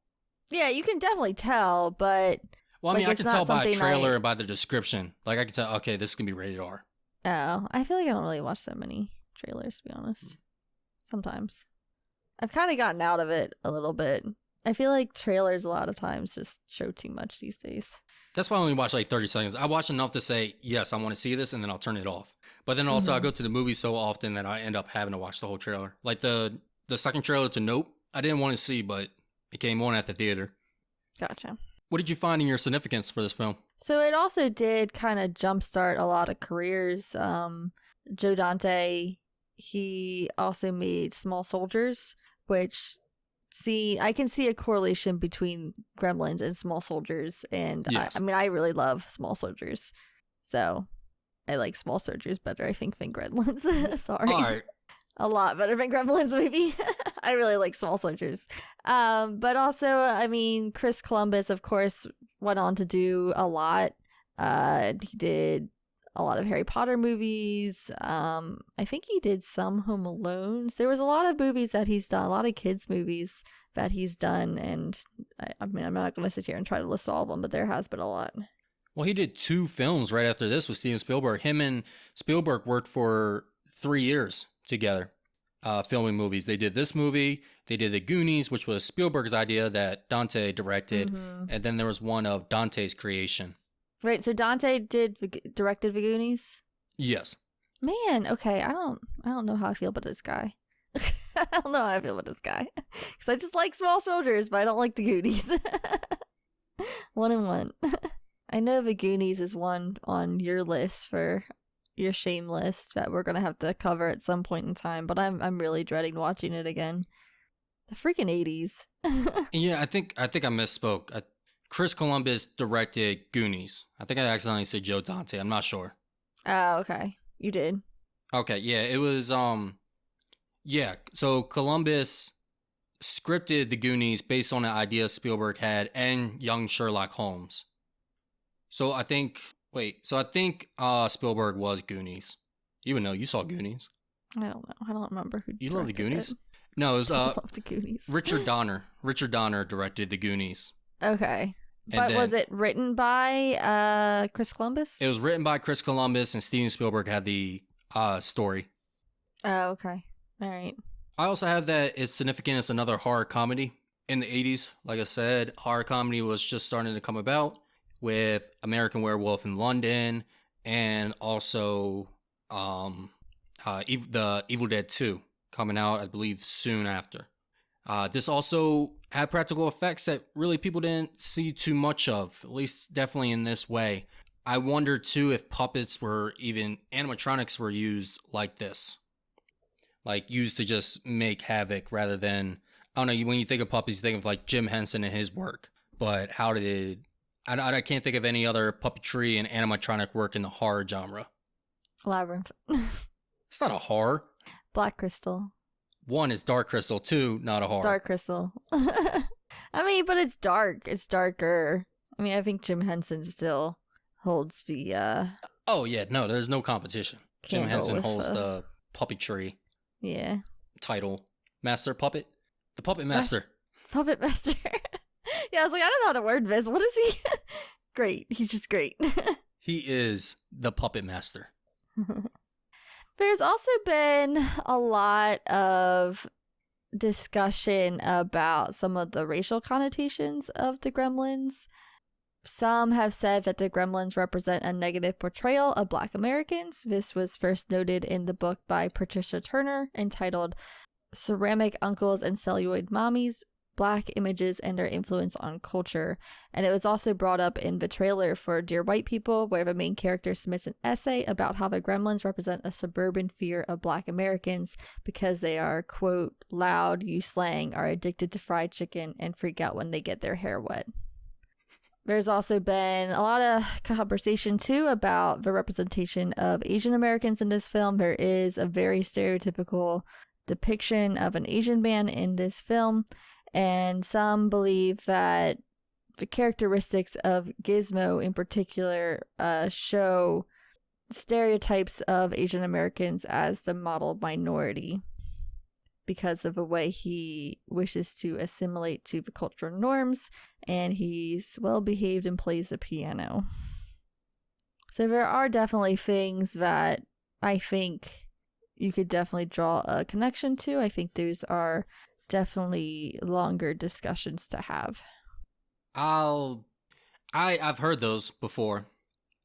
Yeah, you can definitely tell, but well, I mean, I can tell by a trailer and by the description. Like I can tell, okay, this is gonna be rated R. Oh, I feel like I don't really watch that many trailers, to be honest. Sometimes. I've kind of gotten out of it a little bit. I feel like trailers a lot of times just show too much these days. That's why I only watch like 30 seconds. I watch enough to say, yes, I want to see this, and then I'll turn it off. But then also I go to the movies so often that I end up having to watch the whole trailer. Like the second trailer to Nope, I didn't want to see, but it came on at the theater. Gotcha. What did you find in your significance for this film? So it also did kind of jumpstart a lot of careers. Joe Dante, he also made Small Soldiers, which I can see a correlation between Gremlins and Small Soldiers. And yes. I mean, I really love Small Soldiers. So I like Small Soldiers better, I think, than Gremlins. Sorry. All right. A lot better than Gremlins, maybe. I really like Small Soldiers. But also, I mean, Chris Columbus, of course, went on to do a lot. He did a lot of Harry Potter movies. I think he did some Home Alones. There was a lot of movies that he's done, a lot of kids' movies that he's done. And I mean, I'm not going to sit here and try to list all of them, but there has been a lot. Well, he did 2 films right after this with Steven Spielberg. Him and Spielberg worked for 3 years together, filming movies. They did this movie, they did The Goonies, which was Spielberg's idea that Dante directed, and then there was one of Dante's creation. Right, so Dante directed The Goonies? Yes. Man, okay, I don't know how I feel about this guy. I don't know how I feel about this guy. Because I just like Small Soldiers, but I don't like The Goonies. 1 and 1. I know The Goonies is one on your list for your shame list that we're gonna have to cover at some point in time, but I'm really dreading watching it again. The freaking 80s. Yeah, I think I misspoke. Chris Columbus directed Goonies. I think I accidentally said Joe Dante. I'm not sure. Oh, okay. You did. Okay, yeah, it was yeah, so Columbus scripted The Goonies based on the idea Spielberg had and young Sherlock Holmes. So I think Spielberg was Goonies. Even though you saw Goonies. I don't know. I don't remember who You love The Goonies? it. No, it was I love The Goonies. Richard Donner. Richard Donner directed The Goonies. Okay. And But then, was it written by Chris Columbus? It was written by Chris Columbus, and Steven Spielberg had the story. Oh, okay. All right. I also have that it's significant as another horror comedy in the 80s. Like I said, horror comedy was just starting to come about with American Werewolf in London, and also the Evil Dead 2 coming out, I believe, soon after. This also had practical effects that really people didn't see too much of, at least definitely in this way. I wonder too if puppets were even animatronics were used like this, like used to just make havoc rather than, I don't know. When you think of puppets, you think of like Jim Henson and his work, but how did I can't think of any other puppetry and animatronic work in the horror genre. Labyrinth. It's not a horror. Black Crystal. One is Dark Crystal. Two, not a horror. Dark Crystal. I mean, but it's dark. It's darker. I mean, I think Jim Henson still holds the Oh yeah, no, there's no competition. Jim Henson with, holds the puppetry title. Master puppet? The puppet master. Puppet master. Yeah, I was like, I don't know how to word this. What is he? Great. He's just great. He is the puppet master. There's also been a lot of discussion about some of the racial connotations of the Gremlins. Some have said that the Gremlins represent a negative portrayal of Black Americans. This was first noted in the book by Patricia Turner entitled Ceramic Uncles and Celluloid Mommies, Black Images and Their Influence on Culture. And it was also brought up in the trailer for Dear White People, where the main character submits an essay about how the Gremlins represent a suburban fear of Black Americans because they are, quote, loud, use slang, are addicted to fried chicken, and freak out when they get their hair wet. There's also been a lot of conversation, too, about the representation of Asian Americans in this film. There is a very stereotypical depiction of an Asian man in this film, and some believe that the characteristics of Gizmo in particular show stereotypes of Asian Americans as the model minority because of the way he wishes to assimilate to the cultural norms, and he's well behaved and plays the piano. So there are definitely things that I think you could definitely draw a connection to. I think those are definitely longer discussions to have. I've heard those before.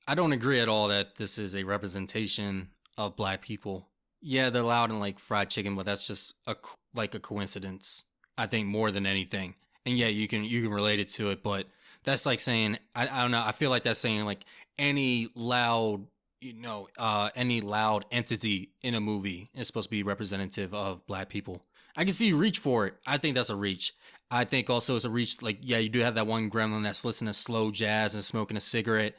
I don't agree at all that this is a representation of Black people. Yeah, they're loud and like fried chicken, but that's just a coincidence, I think, more than anything. And yeah, you can relate it to it, but that's like saying, I don't know, I feel like that's saying like any loud entity in a movie is supposed to be representative of Black people. I can see you reach for it. I think that's a reach. I think also it's a reach, like, yeah, you do have that one gremlin that's listening to slow jazz and smoking a cigarette.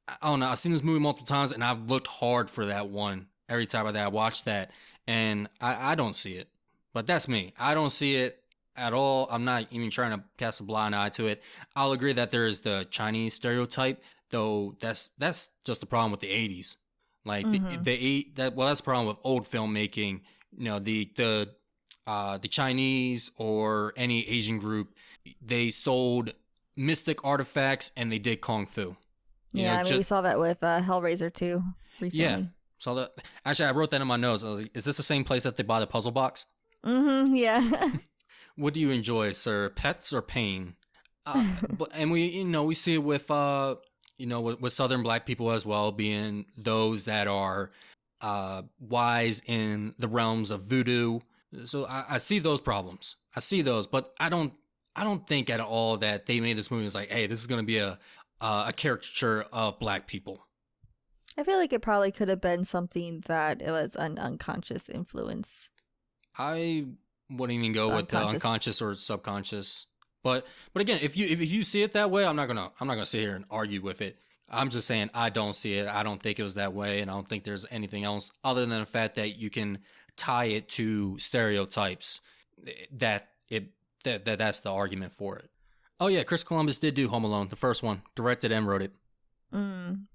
I don't know, I've seen this movie multiple times and I've looked hard for that one every time that I watch that, and I don't see it. But that's me. I don't see it at all. I'm not even trying to cast a blind eye to it. I'll agree that there is the Chinese stereotype, though that's just the problem with the 80s. Like, that's the problem with old filmmaking. You know, the Chinese or any Asian group, they sold mystic artifacts and they did kung fu. We saw that with Hellraiser 2 recently. Yeah, saw that. Actually, I wrote that in my notes. I was like, is this the same place that they buy the puzzle box? Mm-hmm, yeah. What do you enjoy, sir? Pets or pain? And we see it with with Southern Black people as well, being those that are wise in the realms of voodoo. So I see those problems. I see those, but I don't think at all that they made this movie as like, hey, this is going to be a caricature of Black people. I feel like it probably could have been something that it was an unconscious influence. I wouldn't even go with the unconscious or subconscious. But again, if you see it that way, I'm not gonna sit here and argue with it. I'm just saying I don't see it. I don't think it was that way, and I don't think there's anything else other than the fact that you can tie it to stereotypes. That's the argument for it. Oh yeah, Chris Columbus did do Home Alone, the first one, directed and wrote it.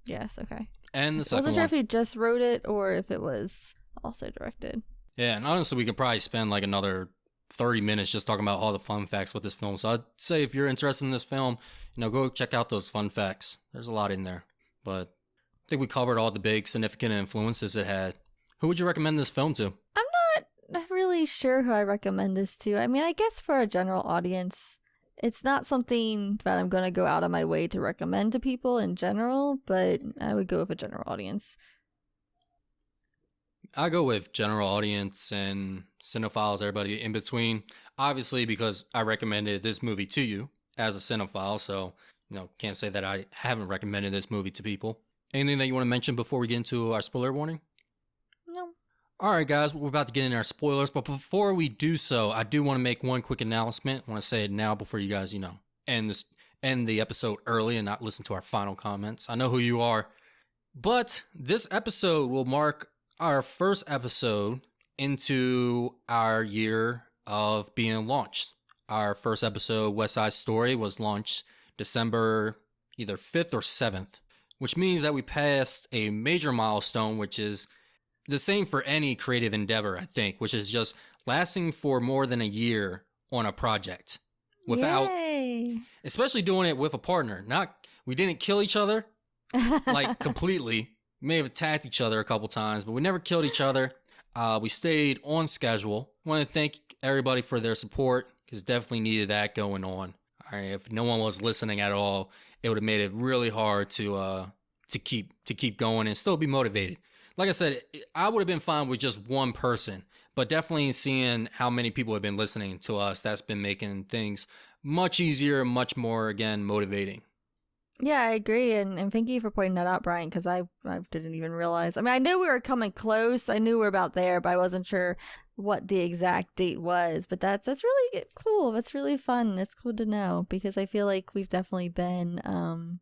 Yes, okay. And the second one. I wasn't sure if he just wrote it or if it was also directed. Yeah, and honestly, we could probably spend like another 30 minutes just talking about all the fun facts with this film. So I'd say if you're interested in this film, go check out those fun facts. There's a lot in there. But I think we covered all the big significant influences it had. Who would you recommend this film to? I'm not really sure who I recommend this to. I mean, I guess for a general audience, it's not something that I'm going to go out of my way to recommend to people in general, but I would go with a general audience. I go with general audience and cinephiles, everybody in between. Obviously, because I recommended this movie to you as a cinephile, so can't say that I haven't recommended this movie to people. Anything that you want to mention before we get into our spoiler warning? No. All right, guys, we're about to get into our spoilers, but before we do so, I do want to make one quick announcement. I want to say it now before you guys, end the episode early and not listen to our final comments. I know who you are, but this episode will mark our first episode into our year of being launched. Our first episode, West Side Story, was launched December either 5th or 7th, which means that we passed a major milestone, which is the same for any creative endeavor, I think, which is just lasting for more than a year on a project without, Yay. especially doing it with a partner. We didn't kill each other like completely. We may have attacked each other a couple times, but we never killed each other. We stayed on schedule. I want to thank everybody for their support because definitely needed that going on. All right, if no one was listening at all, it would have made it really hard to keep going and still be motivated. Like I said, I would have been fine with just one person, but definitely seeing how many people have been listening to us, that's been making things much easier, much more, again, motivating. Yeah, I agree, and thank you for pointing that out, Brian, because I didn't even realize. I mean, I knew we were coming close. I knew we were about there, but I wasn't sure what the exact date was. But that's really cool. That's really fun. It's cool to know because I feel like we've definitely been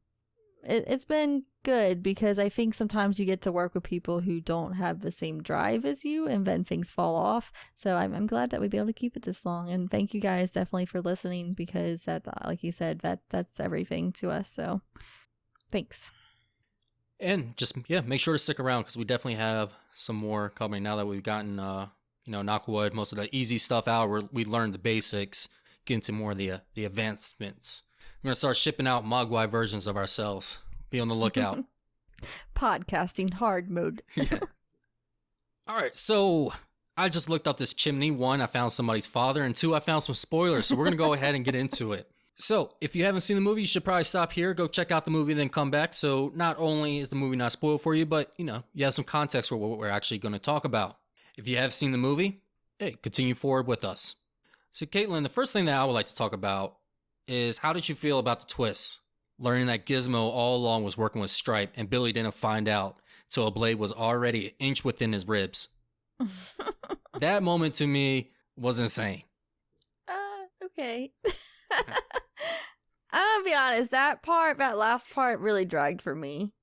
it's been good because I think sometimes you get to work with people who don't have the same drive as you and then things fall off. So I'm glad that we'd be able to keep it this long. And thank you guys definitely for listening because that, like you said, that's everything to us. So thanks. And just, make sure to stick around because we definitely have some more coming now that we've gotten, knock wood, most of the easy stuff out. We learned the basics, get into more of the advancements. We're going to start shipping out Mogwai versions of ourselves. Be on the lookout. Podcasting hard mode. Yeah. All right, so I just looked up this chimney. 1, I found somebody's father, and 2, I found some spoilers. So we're going to go ahead and get into it. So if you haven't seen the movie, you should probably stop here, go check out the movie, then come back. So not only is the movie not spoiled for you, but, you have some context for what we're actually going to talk about. If you have seen the movie, hey, continue forward with us. So Caitlyn, the first thing that I would like to talk about is how did you feel about the twist? Learning that Gizmo all along was working with Stripe and Billy didn't find out till a blade was already an inch within his ribs. That moment to me was insane. Okay. I'm gonna be honest, that last part really dragged for me.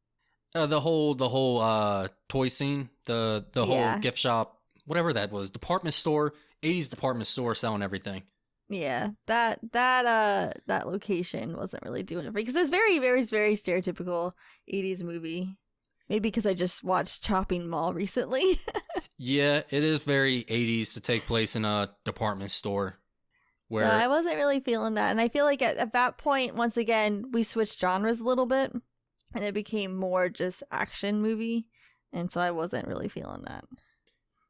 The whole toy scene, the whole gift shop, whatever that was, department store, 80s department store selling everything. Yeah, that location wasn't really doing it because it was very, very, very stereotypical 80s movie. Maybe because I just watched Chopping Mall recently. Yeah, it is very 80s to take place in a department store. Where I wasn't really feeling that. And I feel like at that point, once again, we switched genres a little bit. And it became more just action movie. And so I wasn't really feeling that.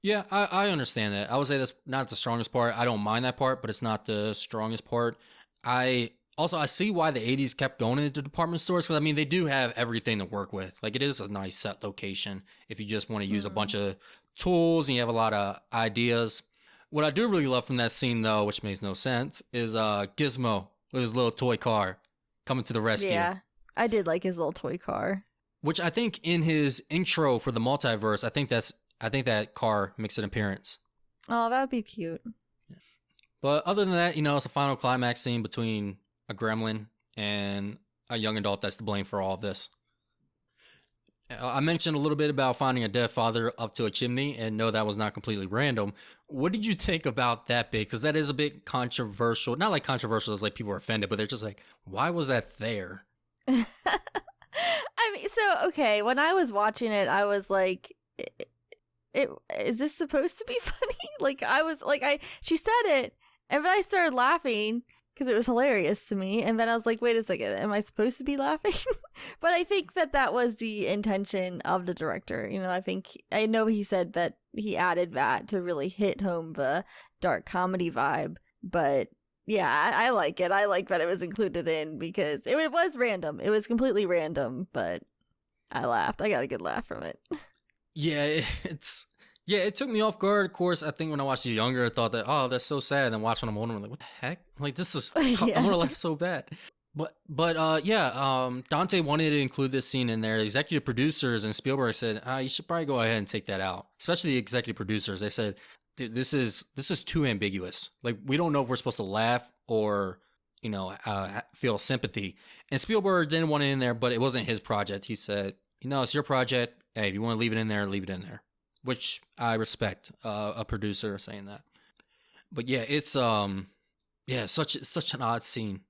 Yeah, I understand that. I would say that's not the strongest part. I don't mind that part, but it's not the strongest part. I see why the 80s kept going into department stores because, they do have everything to work with. Like, it is a nice set location if you just want to use a bunch of tools and you have a lot of ideas. What I do really love from that scene, though, which makes no sense, is Gizmo with his little toy car coming to the rescue. Yeah, I did like his little toy car. Which I think in his intro for the multiverse, I think that car makes an appearance. Oh, that would be cute. But other than that, it's a final climax scene between a gremlin and a young adult that's to blame for all of this. I mentioned a little bit about finding a dead father up to a chimney, and no, that was not completely random. What did you think about that bit? Because that is a bit controversial. Not like controversial as like people are offended, but they're just like, why was that there? Okay, when I was watching it, I was like, is this supposed to be funny? She said it, and then I started laughing because it was hilarious to me. And then I was like, wait a second, am I supposed to be laughing? But I think that was the intention of the director. I know he said that he added that to really hit home the dark comedy vibe. But yeah, I like it. I like that it was included in because it was random. It was completely random, but I laughed. I got a good laugh from it. Yeah, it took me off guard. Of course, I think when I watched it younger, I thought that, oh, that's so sad. And then watching them older, I'm like, what the heck? I'm like, this is, I'm going to laugh so bad. Dante wanted to include this scene in there. Executive producers and Spielberg said, you should probably go ahead and take that out. Especially the executive producers. They said, dude, this is too ambiguous. Like, we don't know if we're supposed to laugh or, feel sympathy. And Spielberg didn't want it in there, but it wasn't his project. He said, it's your project. Hey, if you want to leave it in there, leave it in there. Which I respect, a producer saying that. But yeah, it's such an odd scene.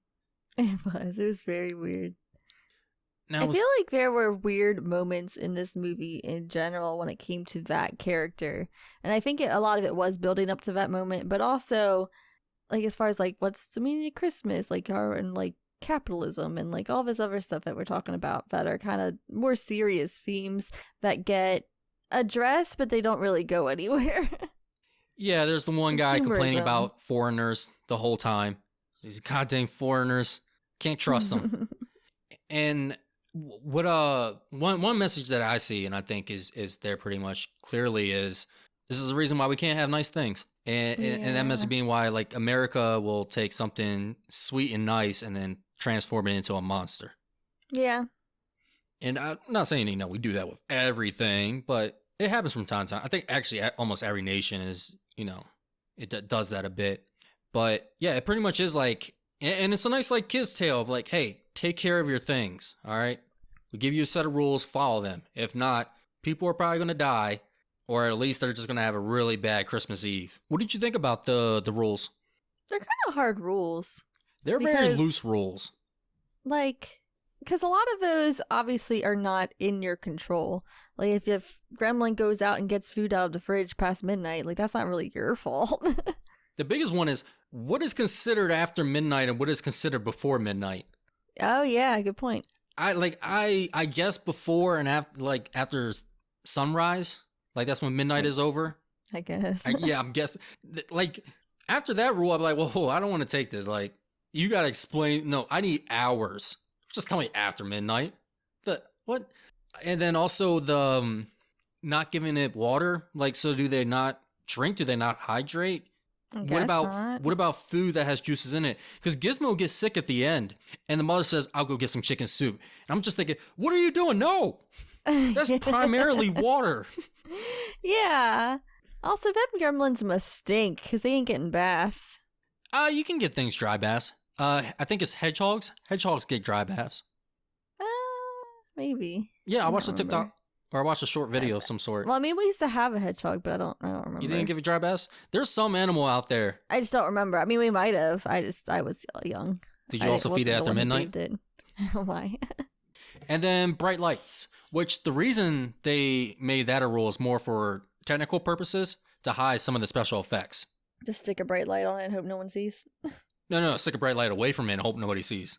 It was very weird. Now, I feel like there were weird moments in this movie in general when it came to that character. And I think a lot of it was building up to that moment, but also, like, as far as, like, what's the meaning of Christmas, like, and, like, capitalism and, like, all this other stuff that we're talking about that are kind of more serious themes that get addressed, but they don't really go anywhere. Yeah, there's the one guy complaining about foreigners the whole time. These goddamn foreigners. Can't trust them. And what one message that I see, and I think is there pretty much clearly, is this is the reason why we can't have nice things. And that message being why, like, America will take something sweet and nice and then transform it into a monster. Yeah. And I'm not saying, we do that with everything, but it happens from time to time. I think actually almost every nation is, it does that a bit. But yeah, it pretty much is like, and it's a nice, like, kid's tale of, like, hey, take care of your things, all right? We give you a set of rules, follow them. If not, people are probably going to die, or at least they're just going to have a really bad Christmas Eve. What did you think about the rules? They're kind of hard rules. They're very loose rules. Like, because a lot of those obviously are not in your control. Like, if Gremlin goes out and gets food out of the fridge past midnight, like, that's not really your fault. The biggest one is, what is considered after midnight and what is considered before midnight? Oh yeah, good point. I guess before and after sunrise, like, that's when midnight is over. I guess. I'm guessing. Like, after that rule, I'm like, whoa, I don't want to take this. Like, you gotta explain. No, I need hours. Just tell me after midnight. What? And then also the not giving it water. Like, so do they not drink? Do they not hydrate? What about food that has juices in it? Because Gizmo gets sick at the end, and the mother says, "I'll go get some chicken soup." And I'm just thinking, what are you doing? No, that's primarily water. Yeah. Also, them gremlins must stink because they ain't getting baths. You can get things dry baths. I think it's hedgehogs. Hedgehogs get dry baths. Maybe. Yeah, I watched a TikTok. Or I watched a short video of some sort. Well, I mean, we used to have a hedgehog, but I don't remember. You didn't give it dry baths? There's some animal out there. I just don't remember. I mean, we might have. I was young. Did you also feed it after midnight? Did. Why? And then bright lights, which the reason they made that a rule is more for technical purposes to hide some of the special effects. Just stick a bright light on it and hope no one sees. No, stick a bright light away from it and hope nobody sees.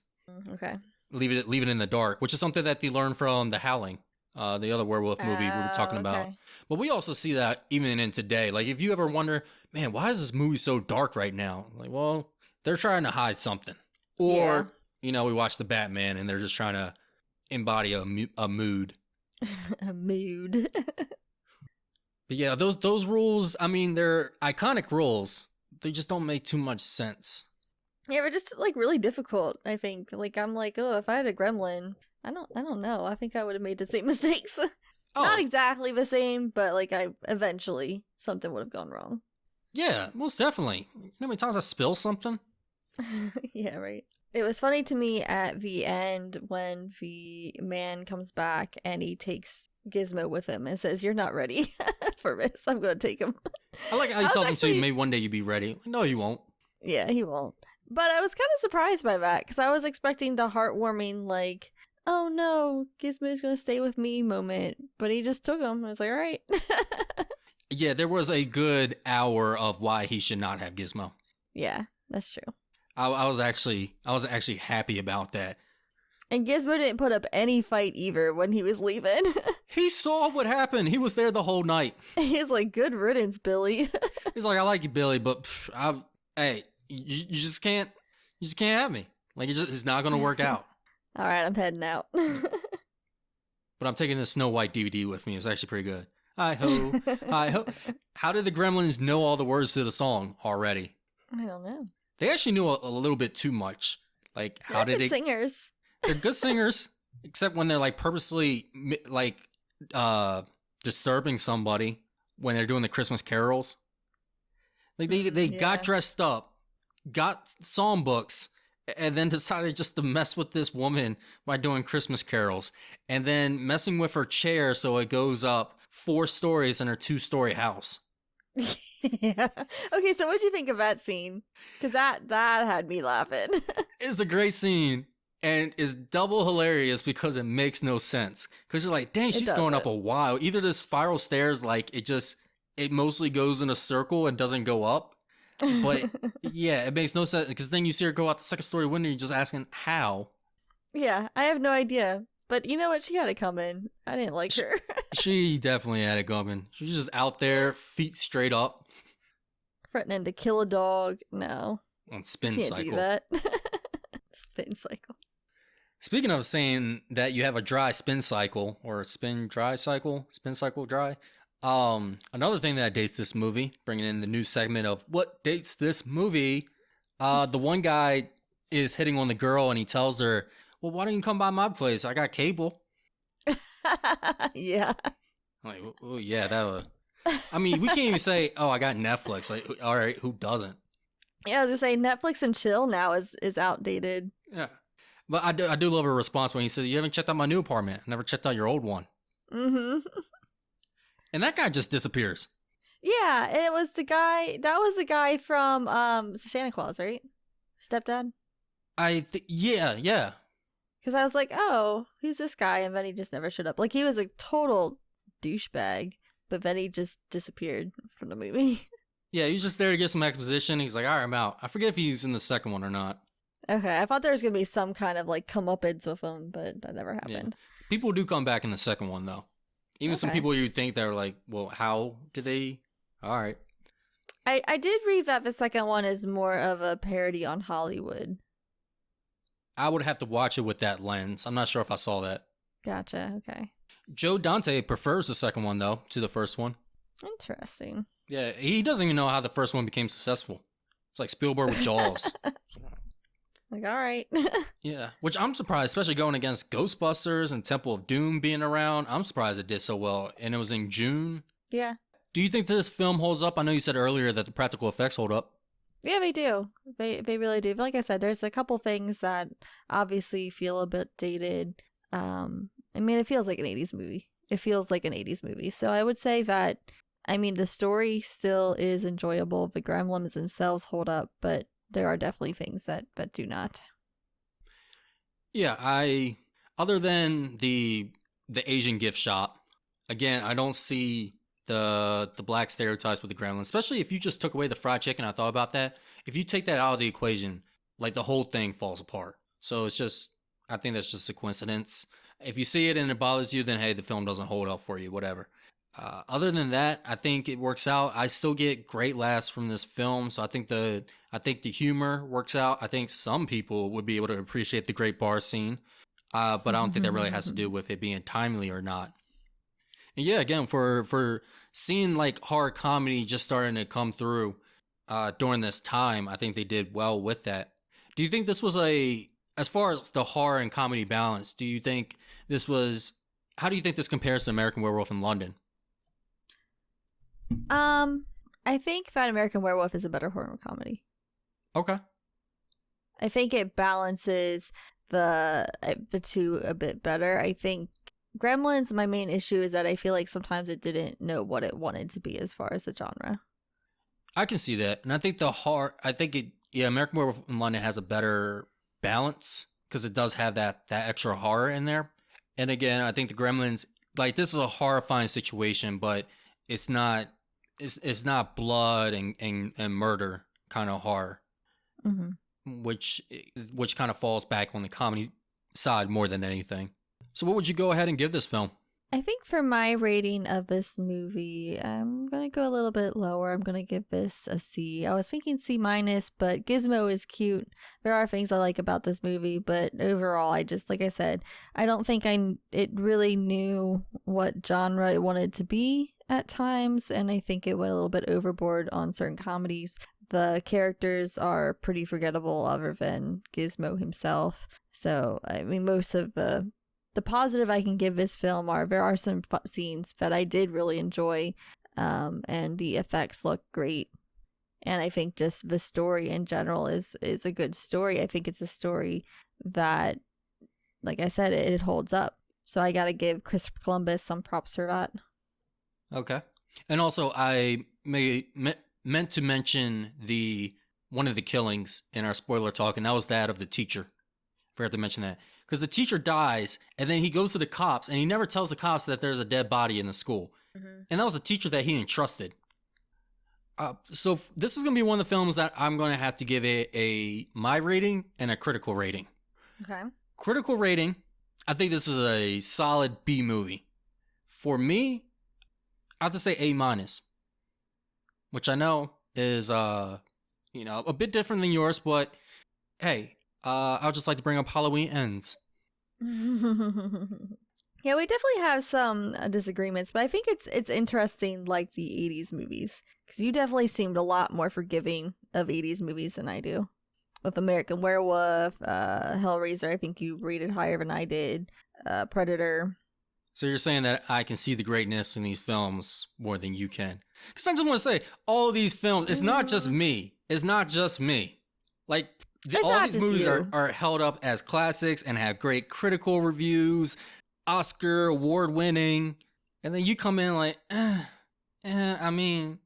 Okay. Leave it in the dark, which is something that they learned from The Howling. The other werewolf movie we were talking about. But we also see that even in today. Like, if you ever wonder, man, why is this movie so dark right now? Like, well, they're trying to hide something. Or, we watch The Batman and they're just trying to embody a mood. A mood. But yeah, those rules, I mean, they're iconic rules. They just don't make too much sense. Yeah, they're just, like, really difficult, I think. Like, I'm like, oh, if I had a gremlin, I don't know. I think I would have made the same mistakes. Not exactly the same, but, like, eventually something would have gone wrong. Yeah, most definitely. You know how many times I spill something? Yeah, right. It was funny to me at the end when the man comes back and he takes Gizmo with him and says, "You're not ready for this. I'm going to take him." I like how he tells him to, maybe one day you'll be ready. No, you won't. Yeah, he won't. But I was kind of surprised by that because I was expecting the heartwarming, like, oh no, Gizmo's going to stay with me moment. But he just took him. I was like, all right. Yeah, there was a good hour of why he should not have Gizmo. Yeah, that's true. I was actually happy about that. And Gizmo didn't put up any fight either when he was leaving. He saw what happened. He was there the whole night. He's like, good riddance, Billy. He's like, I like you, Billy, but hey, you just can't have me. Like, it's not going to work out. All right, I'm heading out. But I'm taking the Snow White DVD with me. It's actually pretty good. Hi-ho, hi-ho. How did the Gremlins know all the words to the song already? I don't know. They actually knew a little bit too much. Like, how They're did good it? singers. They're good singers, except when they're like purposely like disturbing somebody when they're doing the Christmas carols. Like they got Yeah. dressed up, got songbooks, and then decided just to mess with this woman by doing Christmas carols, and then messing with her chair so it goes up 4 stories in her 2-story house. Yeah. Okay, so what'd you think of that scene? Because that had me laughing. It's a great scene. And it's double hilarious because it makes no sense. Because you're like, dang, It she's going up doesn't. a while. Either the spiral stairs, like it mostly goes in a circle and doesn't go up. But yeah, it makes no sense because then you see her go out the 2nd-story window. And you're just asking how. Yeah, I have no idea. But you know what? She had it coming. I didn't like her. She definitely had it coming. She's just out there, feet straight up, Threatening to kill a dog. No. on spin Can't cycle. do that. Spin cycle. Speaking of saying that you have a dry spin cycle or spin cycle dry. Another thing that dates this movie, bringing in the new segment of what dates this movie. The one guy is hitting on the girl and he tells her, "Well, why don't you come by my place? I got cable." Yeah. I'm like, oh yeah, that would. I mean, we can't even say, "Oh, I got Netflix." Like, all right, who doesn't? Yeah, I was gonna say Netflix and chill now is outdated. Yeah. But I do love her response when he said, "You haven't checked out my new apartment. I never checked out your old one." Mm-hmm. And that guy just disappears. Yeah, and it was the guy that was the guy from Santa Claus, right? Stepdad? Yeah. Because I was like, oh, who's this guy? And then he just never showed up. Like he was a total douchebag, but then he just disappeared from the movie. Yeah, he's just there to get some exposition. He's like, all right, I'm out. I forget if he's in the second one or not. Okay, I thought there was gonna be some kind of like comeuppance with him, but that never Yeah. happened. People do come back in the second one, though. Even some Okay. people you'd think that are like, well, how did they? All right. I did read that the second one is more of a parody on Hollywood. I would have to watch it with that lens. I'm not sure if I saw that. Gotcha. Okay. Joe Dante prefers the second one, though, to the first one. Interesting. Yeah, he doesn't even know how the first one became successful. It's like Spielberg with Jaws. Like, all right. Yeah, which I'm surprised, especially going against Ghostbusters and Temple of Doom being around. I'm surprised it did so well, and it was in June. Yeah. Do you think this film holds up? I know you said earlier that the practical effects hold up. Yeah, they do. They really do. Like I said, there's a couple things that obviously feel a bit dated. I mean, it feels like an 80s movie. It feels like an 80s movie. So I would say that, I mean, the story still is enjoyable. The Gremlins themselves hold up, but there are definitely things that do not. Yeah, other than the Asian gift shop, again, I don't see the black stereotypes with the Gremlins, especially if you just took away the fried chicken. I thought about that. If you take that out of the equation, like the whole thing falls apart. So it's just, I think that's just a coincidence. If you see it and it bothers you, then hey, the film doesn't hold up for you, whatever. Other than that, I think it works out. I still get great laughs from this film, so I think the humor works out. I think some people would be able to appreciate the great bar scene, but I don't think that really has to do with it being timely or not. And yeah, again, for seeing like horror comedy just starting to come through during this time, I think they did well with that. Do you think this was as far as the horror and comedy balance, do you think this was, how do you think this compares to American Werewolf in London? I think that American Werewolf is a better horror comedy. Okay. I think it balances the two a bit better. I think Gremlins, my main issue is that I feel like sometimes it didn't know what it wanted to be as far as the genre. I can see that. And I think American Werewolf in London has a better balance because it does have that extra horror in there. And again, I think the Gremlins, like, this is a horrifying situation, but it's not blood and murder kind of horror, which kind of falls back on the comedy side more than anything. So what would you go ahead and give this film? I think for my rating of this movie, I'm going to go a little bit lower. I'm going to give this a C. I was thinking C-, but Gizmo is cute. There are things I like about this movie, but overall, I just, like I said, I don't think it really knew what genre it wanted to be at times, and I think it went a little bit overboard on certain comedies. The characters are pretty forgettable other than Gizmo himself. So, I mean, most of the positive I can give this film are there are some scenes that I did really enjoy, and the effects look great. And I think just the story in general is a good story. I think it's a story that, like I said, it holds up. So I got to give Christopher Columbus some props for that. Okay. And also, I meant to mention one of the killings in our spoiler talk, and that was that of the teacher. Forgot to mention that. Because the teacher dies, and then he goes to the cops, and he never tells the cops that there's a dead body in the school. Mm-hmm. And that was a teacher that he entrusted. So this is going to be one of the films that I'm going to have to give a my rating and a critical rating. Okay. Critical rating, I think this is a solid B movie. For me, I have to say A-, which I know is a bit different than yours, but hey, I would just like to bring up Halloween Ends. Yeah, we definitely have some disagreements, but I think it's interesting, like the 80s movies, because you definitely seemed a lot more forgiving of 80s movies than I do. With American Werewolf, Hellraiser, I think you rated higher than I did, Predator. So you're saying that I can see the greatness in these films more than you can? Because I just want to say, all of these films, it's not just me. It's not just me. Like, all these movies are held up as classics and have great critical reviews, Oscar award winning, and then you come in like, I mean,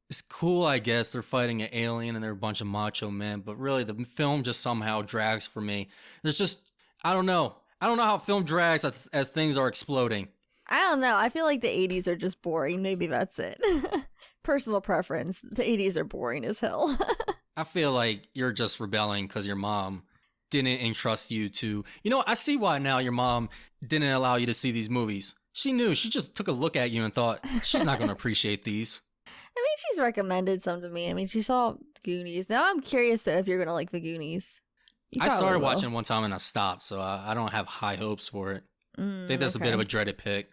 it's cool, I guess. They're fighting an alien and they're a bunch of macho men, but really the film just somehow drags for me. There's just, I don't know how film drags as things are exploding. I don't know. I feel like the 80s are just boring. Maybe that's it. Personal preference. The 80s are boring as hell. I feel like you're just rebelling because your mom didn't entrust you to... I see why now your mom didn't allow you to see these movies. She knew. She just took a look at you and thought, she's not going to appreciate these. I mean, she's recommended some to me. I mean, she saw Goonies. Now I'm curious if you're going to like the Goonies. I started watching one time and I stopped, so I don't have high hopes for it. I think that's a bit of a dreaded pick.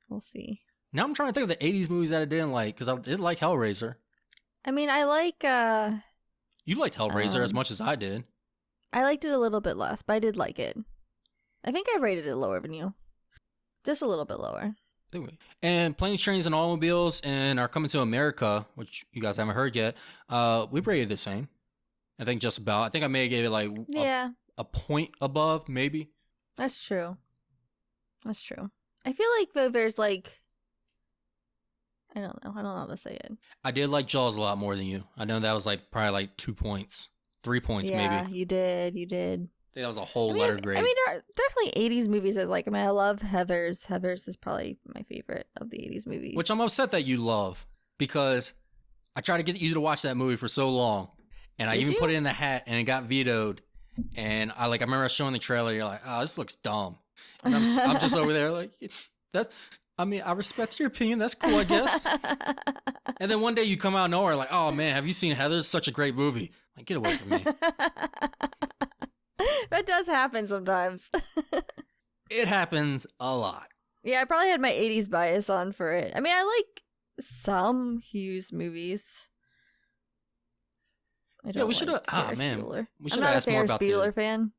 We'll see. Now I'm trying to think of the 80s movies that I didn't like, because I did like Hellraiser. I mean, I like... You liked Hellraiser as much as I did. I liked it a little bit less, but I did like it. I think I rated it lower than you. Just a little bit lower. And Planes, Trains, and Automobiles and Are Coming to America, which you guys haven't heard yet, we rated the same. I think just about. I think I may have gave it like a point above, maybe. That's true. I feel like though there's like... I don't know how to say it. I did like Jaws a lot more than you. I know that was like probably like 2 points. 3 points maybe. Yeah, you did. I think that was a whole letter grade. I mean, there are definitely 80s movies I like. I mean, I love Heathers. Heathers is probably my favorite of the 80s movies. Which I'm upset that you love, because I tried to get you to watch that movie for so long. And I put it in the hat and it got vetoed. And I remember showing the trailer. You're like, oh, this looks dumb. And I'm just over there like, I respect your opinion. That's cool, I guess. And then one day you come out of nowhere like, oh man, have you seen Heathers? Such a great movie. Like, get away from me. That does happen sometimes. It happens a lot. Yeah, I probably had my 80s bias on for it. I mean, I like some Hughes movies. We should have. We should have asked more about Bueller fan.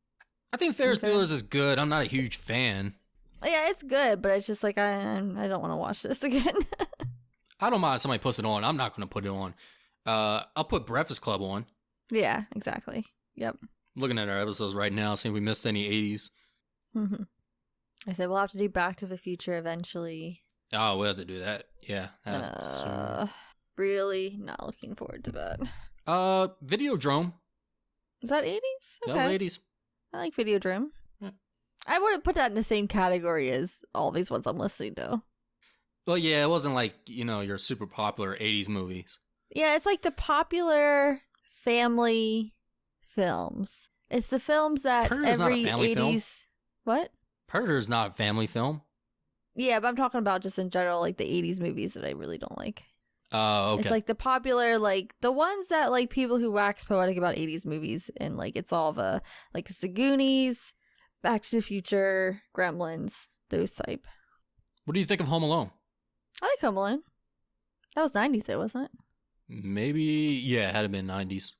I think Ferris Bueller's is good. I'm not a huge fan. Yeah, it's good, but it's just like I don't want to watch this again. I don't mind if somebody puts it on. I'm not going to put it on. I'll put Breakfast Club on. Yeah, exactly. Yep. Looking at our episodes right now, seeing if we missed any 80s. Mm-hmm. I said we'll have to do Back to the Future eventually. Oh, we'll have to do that. Yeah. Really not looking forward to that. Videodrome. Is that 80s? Okay. That was 80s. I like Videodrome. Yeah. I wouldn't put that in the same category as all these ones I'm listening to. Well, yeah, it wasn't like, your super popular 80s movies. Yeah, it's like the popular family films. It's the films that Predator's every not a family 80s... film. What? Predator's not a family film. Yeah, but I'm talking about just in general, like the 80s movies that I really don't like. Oh, okay. It's like the popular, like the ones that like people who wax poetic about 80s movies, and like it's all the like it's the Goonies, Back to the Future, Gremlins, those type. What do you think of Home Alone? I like Home Alone. That was 90s though, wasn't it? Maybe, yeah, it had to been 90s.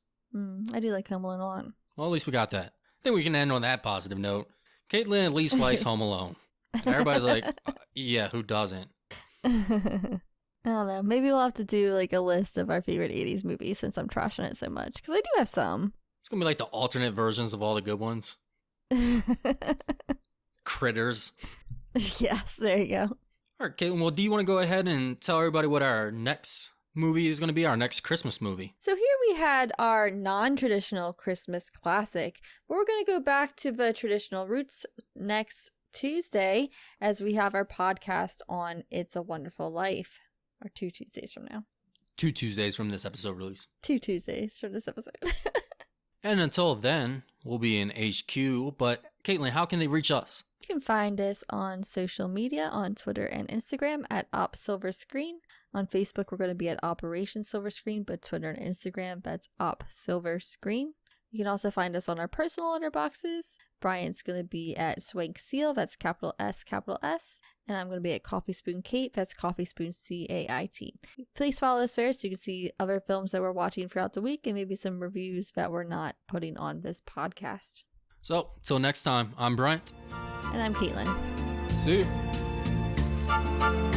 I do like Home Alone a lot. Well, at least we got that. I think we can end on that positive note. Caitlyn at least likes Home Alone. And everybody's like, yeah, who doesn't? I don't know. Maybe we'll have to do like a list of our favorite 80s movies since I'm trashing it so much. Because I do have some. It's going to be like the alternate versions of all the good ones. Critters. Yes, there you go. All right, Caitlyn, well, do you want to go ahead and tell everybody what our next movie is going to be, our next Christmas movie? So here we had our non-traditional Christmas classic, but we're going to go back to the traditional roots next Tuesday as we have our podcast on It's a Wonderful Life, or 2 Tuesdays from now. 2 Tuesdays from this episode release. 2 Tuesdays from this episode. And until then, we'll be in HQ, but Caitlyn, how can they reach us? You can find us on social media on Twitter and Instagram at OpSilverScreen. On Facebook, we're going to be at Operation Silver Screen, but Twitter and Instagram, that's OpSilverScreen. You can also find us on our personal letterboxes. Bryant's going to be at Swank Seal, that's capital S, and I'm going to be at Coffee Spoon Kate, that's Coffee Spoon CAIT. Please follow us there so you can see other films that we're watching throughout the week and maybe some reviews that we're not putting on this podcast. So, till next time, I'm Bryant. And I'm Caitlyn. See you.